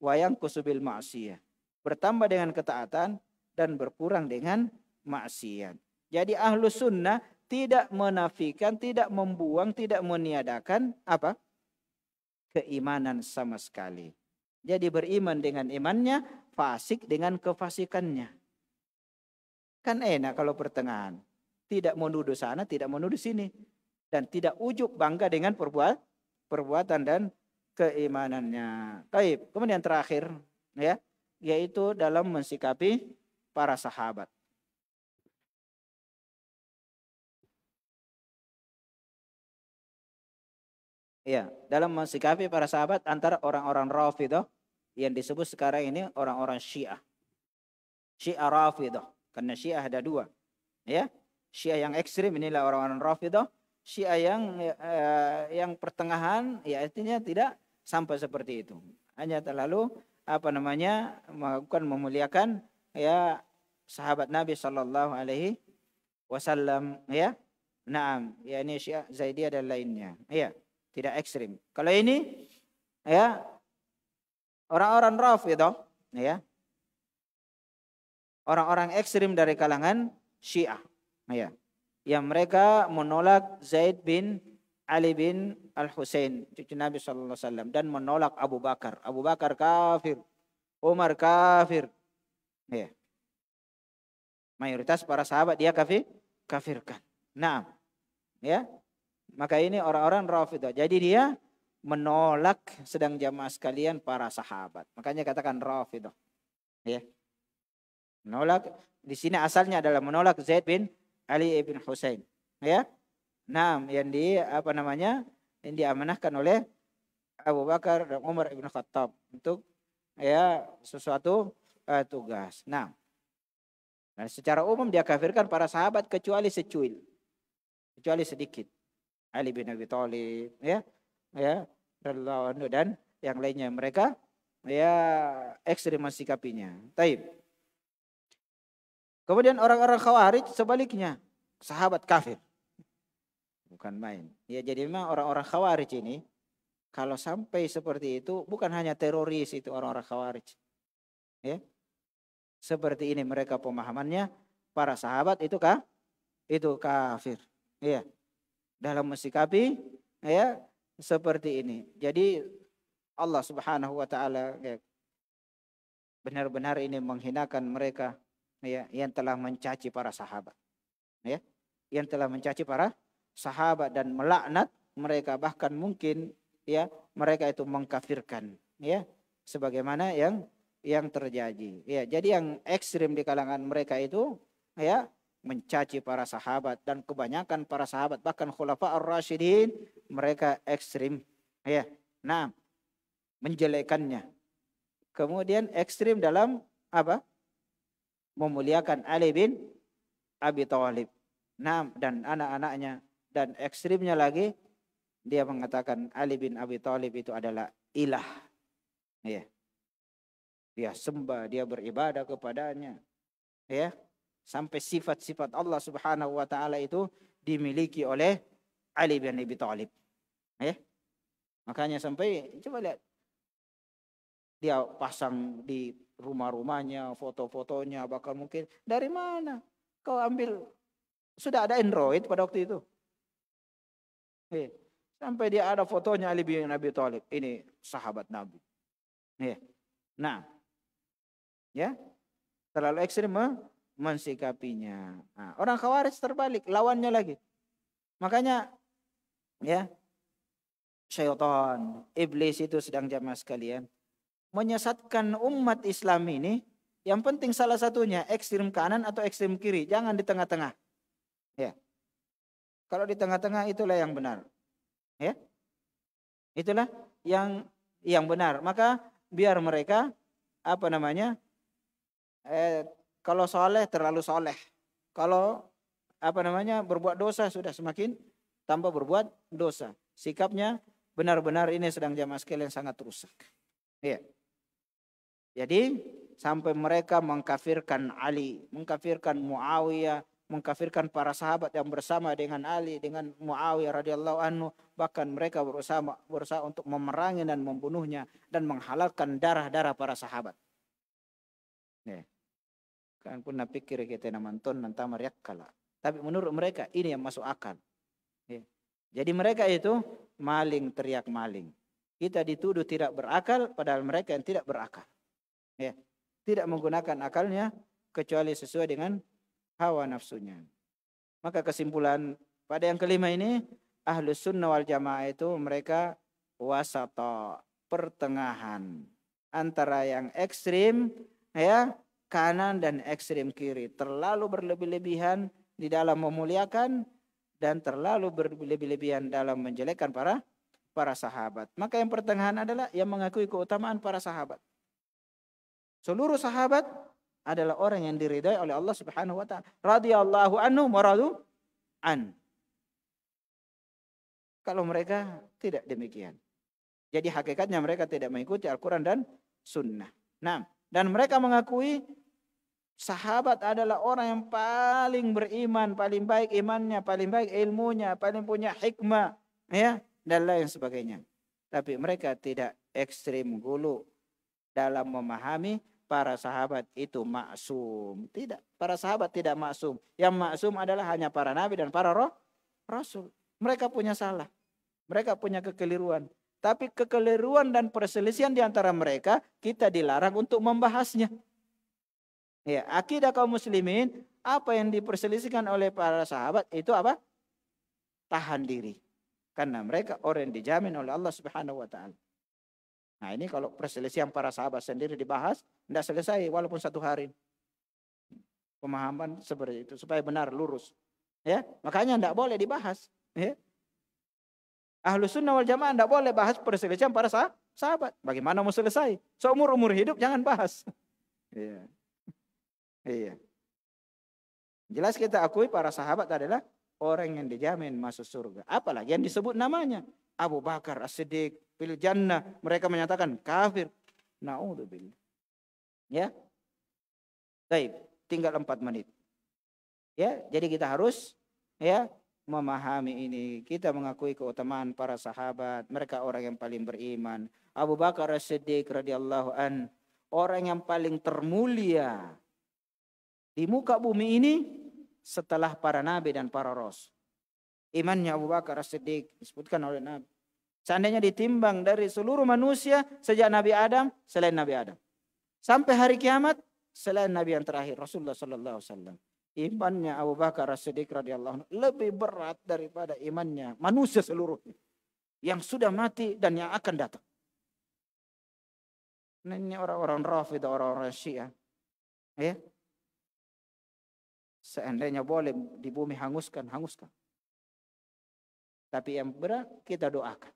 wa yanqusu bil ma'siyah. Bertambah dengan ketaatan dan berkurang dengan maksiat. Jadi ahlus sunnah tidak menafikan, tidak membuang, tidak meniadakan apa? Keimanan sama sekali. Jadi beriman dengan imannya, fasik dengan kefasikannya. Kan enak kalau pertengahan. Tidak menuduh sana, tidak menuduh sini. Dan tidak ujub bangga dengan perbuatan dan keimanannya. Baik, kemudian terakhir, ya, yaitu dalam mensikapi para sahabat. Ya, dalam mensikapi para sahabat antara orang-orang Rafidhah yang disebut sekarang ini orang-orang Syiah. Syiah Rafidhah, karena Syiah ada dua. Ya, Syiah yang ekstrim inilah orang-orang Rafidhah. Syiah yang pertengahan, ya artinya tidak sampai seperti itu. Hanya terlalu melakukan memuliakan ya sahabat Nabi Shallallahu Alaihi Wasallam, ya. Naam, ya ini Syiah Zaidiyah dan lainnya. Ya. Tidak ekstrim. Kalau ini ya orang-orang Rafidhah, ya. Orang-orang ekstrim dari kalangan Syiah, ya. Yang mereka menolak Zaid bin Ali bin Al-Husain, cucu Nabi sallallahu alaihi wasallam, dan menolak Abu Bakar. Abu Bakar kafir, Umar kafir. Ya. Mayoritas para sahabat dia kafirkan. Nah, ya. Maka ini orang-orang Rafidhah. Jadi dia menolak sedang jamaah sekalian para sahabat. Makanya katakan Rafidhah. Ya. Menolak di sini asalnya adalah menolak Zaid bin Ali bin Husain. Ya. Nah, yang yang diamanahkan oleh Abu Bakar dan Umar ibn Khattab untuk ya sesuatu tugas. Nah, secara umum dia kafirkan para sahabat kecuali secuil. Kecuali sedikit. Ali bin Abi Thalib, ya, dan yang lainnya mereka, ya, ekstrim mensikapinya. Taib. Kemudian orang-orang Khawarij sebaliknya, sahabat kafir, bukan main. Ya, jadi memang orang-orang Khawarij ini, kalau sampai seperti itu, bukan hanya teroris itu orang-orang Khawarij, ya, seperti ini mereka pemahamannya, para sahabat itu kafir, ya. Dalam mensikapi ya seperti ini. Jadi Allah Subhanahu wa taala ya, benar-benar ini menghinakan mereka ya yang telah mencaci para sahabat. Ya, yang telah mencaci para sahabat dan melaknat mereka, bahkan mungkin ya mereka itu mengkafirkan ya sebagaimana yang terjadi. Ya, jadi yang ekstrim di kalangan mereka itu ya mencaci para sahabat, dan kebanyakan para sahabat bahkan khulafa ar-rasyidin mereka ekstrim ya. Nah, menjelekannya. Kemudian ekstrim dalam apa? Memuliakan Ali bin Abi Thalib. Nah, dan anak-anaknya, dan ekstrimnya lagi dia mengatakan Ali bin Abi Thalib itu adalah ilah. Ya. Dia sembah, dia beribadah kepadanya. Ya. Sampai sifat-sifat Allah Subhanahu wa taala itu dimiliki oleh Ali bin Abi Thalib. Ya. Makanya sampai coba lihat dia pasang di rumah-rumahnya foto-fotonya, bahkan mungkin dari mana kau ambil? Sudah ada Android pada waktu itu. Ya. Sampai dia ada fotonya Ali bin Abi Thalib. Ini sahabat Nabi. Ya. Nah. Ya. Terlalu ekstrim mensikapinya. Nah, orang Khawarij terbalik, lawannya lagi. Makanya ya syaitan, iblis itu sedang jamaah sekalian menyesatkan umat Islam ini. Yang penting salah satunya ekstrem kanan atau ekstrem kiri, jangan di tengah-tengah. Ya. Kalau di tengah-tengah itulah yang benar. Ya. Itulah yang benar. Maka biar mereka apa namanya? Kalau soleh terlalu soleh. Kalau apa namanya berbuat dosa sudah semakin tambah berbuat dosa. Sikapnya benar-benar ini sedang jamaah sekalian sangat rusak. Iya. Jadi sampai mereka mengkafirkan Ali, mengkafirkan Muawiyah, mengkafirkan para sahabat yang bersama dengan Ali, dengan Muawiyah radhiyallahu anhu. Bahkan mereka berusaha untuk memerangi dan membunuhnya dan menghalalkan darah-darah para sahabat. Ya. Kan pun pikir kita nonton nanti mariak kalah. Tapi menurut mereka ini yang masuk akal. Ya. Jadi mereka itu maling teriak maling. Kita dituduh tidak berakal padahal mereka yang tidak berakal. Ya. Tidak menggunakan akalnya kecuali sesuai dengan hawa nafsunya. Maka kesimpulan pada yang kelima ini, Ahlus Sunnah wal Jamaah itu mereka wasata, pertengahan antara yang ekstrim ya, kanan dan ekstrim kiri, terlalu berlebih-lebihan di dalam memuliakan dan terlalu berlebih-lebihan dalam menjelekkan para sahabat. Maka yang pertengahan adalah yang mengakui keutamaan para sahabat. Seluruh sahabat adalah orang yang diridai oleh Allah Subhanahu wa taala. Radhiyallahu anhu wa radu an. Kalau mereka tidak demikian. Jadi hakikatnya mereka tidak mengikuti Al-Qur'an dan Sunnah. Nah, dan mereka mengakui sahabat adalah orang yang paling beriman, paling baik imannya, paling baik ilmunya, paling punya hikmah, ya, dan lain sebagainya. Tapi mereka tidak ekstrim gulu dalam memahami para sahabat itu maksum. Tidak, para sahabat tidak maksum. Yang maksum adalah hanya para nabi dan para rasul. Mereka punya salah. Mereka punya kekeliruan. Tapi kekeliruan dan perselisihan di antara mereka kita dilarang untuk membahasnya. Ya, akidah kaum muslimin apa yang diperselisihkan oleh para sahabat itu apa? Tahan diri. Karena mereka orang yang dijamin oleh Allah Subhanahu wa taala. Nah, ini kalau perselisihan para sahabat sendiri dibahas, tidak selesai walaupun 1 hari. Pemahaman seperti itu supaya benar lurus. Ya, makanya tidak boleh dibahas. Ya. Ahlus Sunnah wal Jamaah tidak boleh bahas perselisihan para sahabat. Bagaimana mau selesai? Seumur-umur hidup jangan bahas. Iya. Iya. Jelas kita akui para sahabat adalah orang yang dijamin masuk surga. Apalagi yang disebut namanya. Abu Bakar As-Siddiq fil jannah, mereka menyatakan kafir. Naudzubillah. Ya. Baik, tinggal 4 menit. Ya, jadi kita harus ya memahami ini. Kita mengakui keutamaan para sahabat, mereka orang yang paling beriman. Abu Bakar As-Siddiq radhiyallahu an, orang yang paling termulia di muka bumi ini setelah para nabi dan para rasul. Imannya Abu Bakar As-Siddiq disebutkan oleh Nabi. Seandainya ditimbang dari seluruh manusia sejak Nabi Adam, selain Nabi Adam. Sampai hari kiamat, selain Nabi yang terakhir, Rasulullah sallallahu alaihi wasallam. Imannya Abu Bakar As-Siddiq radhiyallahu anhu lebih berat daripada imannya manusia seluruhnya. Yang sudah mati dan yang akan datang. Ini orang-orang Rafidah, orang-orang Syiah. Ya. Seandainya boleh di bumi hanguskan, hanguskan. Tapi yang berat kita doakan.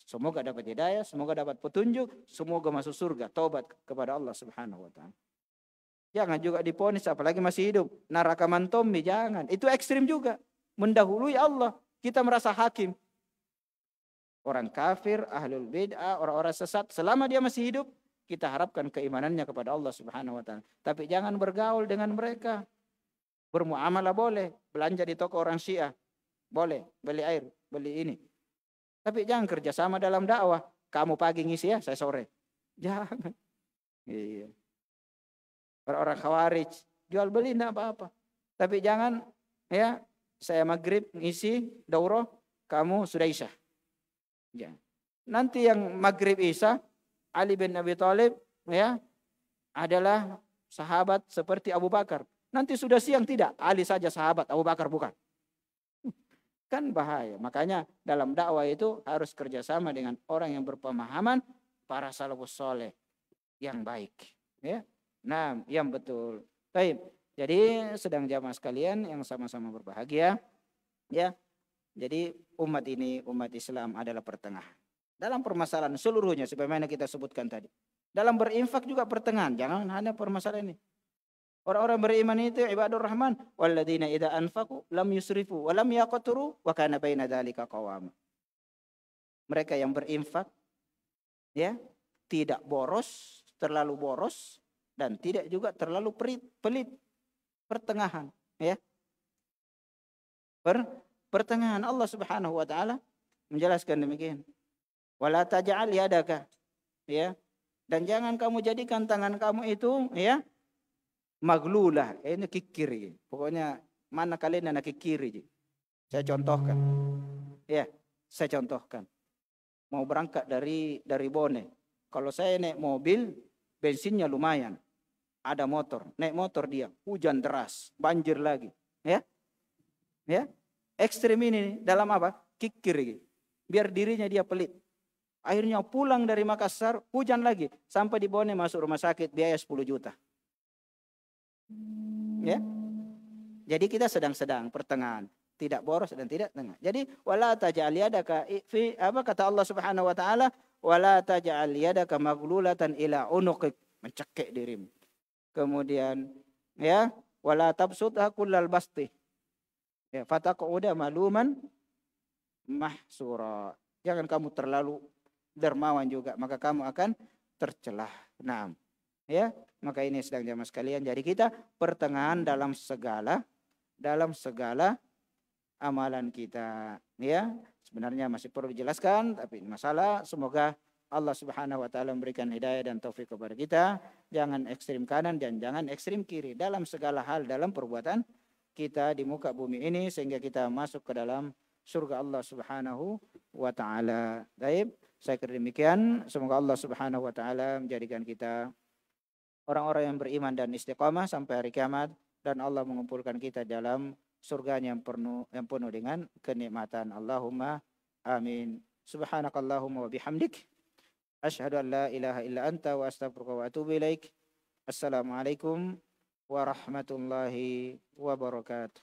Semoga dapat hidayah, semoga dapat petunjuk, semoga masuk surga, taubat kepada Allah Subhanahu wa taala. Jangan juga diponis apalagi masih hidup. Neraka mantomi jangan. Itu ekstrim juga. Mendahului Allah. Kita merasa hakim. Orang kafir, ahlul bid'ah, orang-orang sesat selama dia masih hidup, kita harapkan keimanannya kepada Allah Subhanahu wa taala. Tapi jangan bergaul dengan mereka. Bermuamalah boleh, belanja di toko orang Syiah. Boleh, beli air, beli ini. Tapi jangan kerjasama dalam dakwah. Kamu pagi ngisi ya, saya sore. Jangan. Iya. Orang-orang Khawarij, jual beli enggak apa-apa. Tapi jangan ya, saya maghrib ngisi daurah, kamu sudah isya. Jangan. Nanti yang maghrib isya, Ali bin Abi Thalib ya adalah sahabat seperti Abu Bakar. Nanti sudah siang tidak, Ali saja sahabat, Abu Bakar bukan. Kan bahaya. Makanya dalam dakwah itu harus kerjasama dengan orang yang berpemahaman para salafus soleh yang baik. Ya, nah yang betul. Baik. Jadi sedang jamaah sekalian yang sama-sama berbahagia. Ya, jadi umat ini, umat Islam adalah pertengahan. Dalam permasalahan seluruhnya sebagaimana kita sebutkan tadi. Dalam berinfak juga pertengahan. Jangan hanya permasalahan ini. Orang-orang beriman itu ibadur rahman. Walladzina idza anfaqu lam yusrifu wa lam yaqturu wa kana baina dzalika qawama. Mereka yang berinfak ya, tidak boros, terlalu boros dan tidak juga terlalu pelit. Pertengahan, ya. Pertengahan. Allah Subhanahu wa taala menjelaskan demikian. Wala taj'al yadaka, ya. Dan jangan kamu jadikan tangan kamu itu, ya, maglulah. Ini kikir. Pokoknya mana kalian anak kikir. Saya contohkan. Ya, saya contohkan. Mau berangkat dari Bone. Kalau saya naik mobil, bensinnya lumayan. Ada motor, naik motor dia, hujan deras, banjir lagi. Ya. Ya. Ekstrim ini dalam apa? Kikir. Biar dirinya dia pelit. Akhirnya pulang dari Makassar, hujan lagi. Sampai di Bone masuk rumah sakit, biaya 10 juta. Ya. Jadi kita sedang-sedang pertengahan. Tidak boros dan tidak tengah. Jadi, wala taj'al yadaka fi, apa kata Allah Subhanahu wa taala? Wala taj'al yadaka maghlulatan ila unuqik. Mencekik dirimu. Kemudian, ya, wala tabsutha kullal basti. Ya, fataqauda maluman mahsura. Jangan kamu terlalu dermawan juga, maka kamu akan tercelah. Nah, ya, maka ini sedang jamaah sekalian. Jadi kita pertengahan dalam segala amalan kita. Ya, sebenarnya masih perlu dijelaskan, tapi masalah semoga Allah Subhanahu wa taala memberikan hidayah dan taufik kepada kita. Jangan ekstrim kanan dan jangan ekstrim kiri dalam segala hal dalam perbuatan kita di muka bumi ini sehingga kita masuk ke dalam surga Allah Subhanahu wa taala. Baik, saya kira demikian. Semoga Allah Subhanahu wa taala menjadikan kita orang-orang yang beriman dan istiqamah sampai hari kiamat dan Allah mengumpulkan kita dalam surganya yang penuh dengan kenikmatan. Allahumma amin. Subhanakallahumma wa bihamdik asyhadu an la ilaha illa anta wa astaghfiruka wa atubu ilaik. Assalamualaikum warahmatullahi wabarakatuh.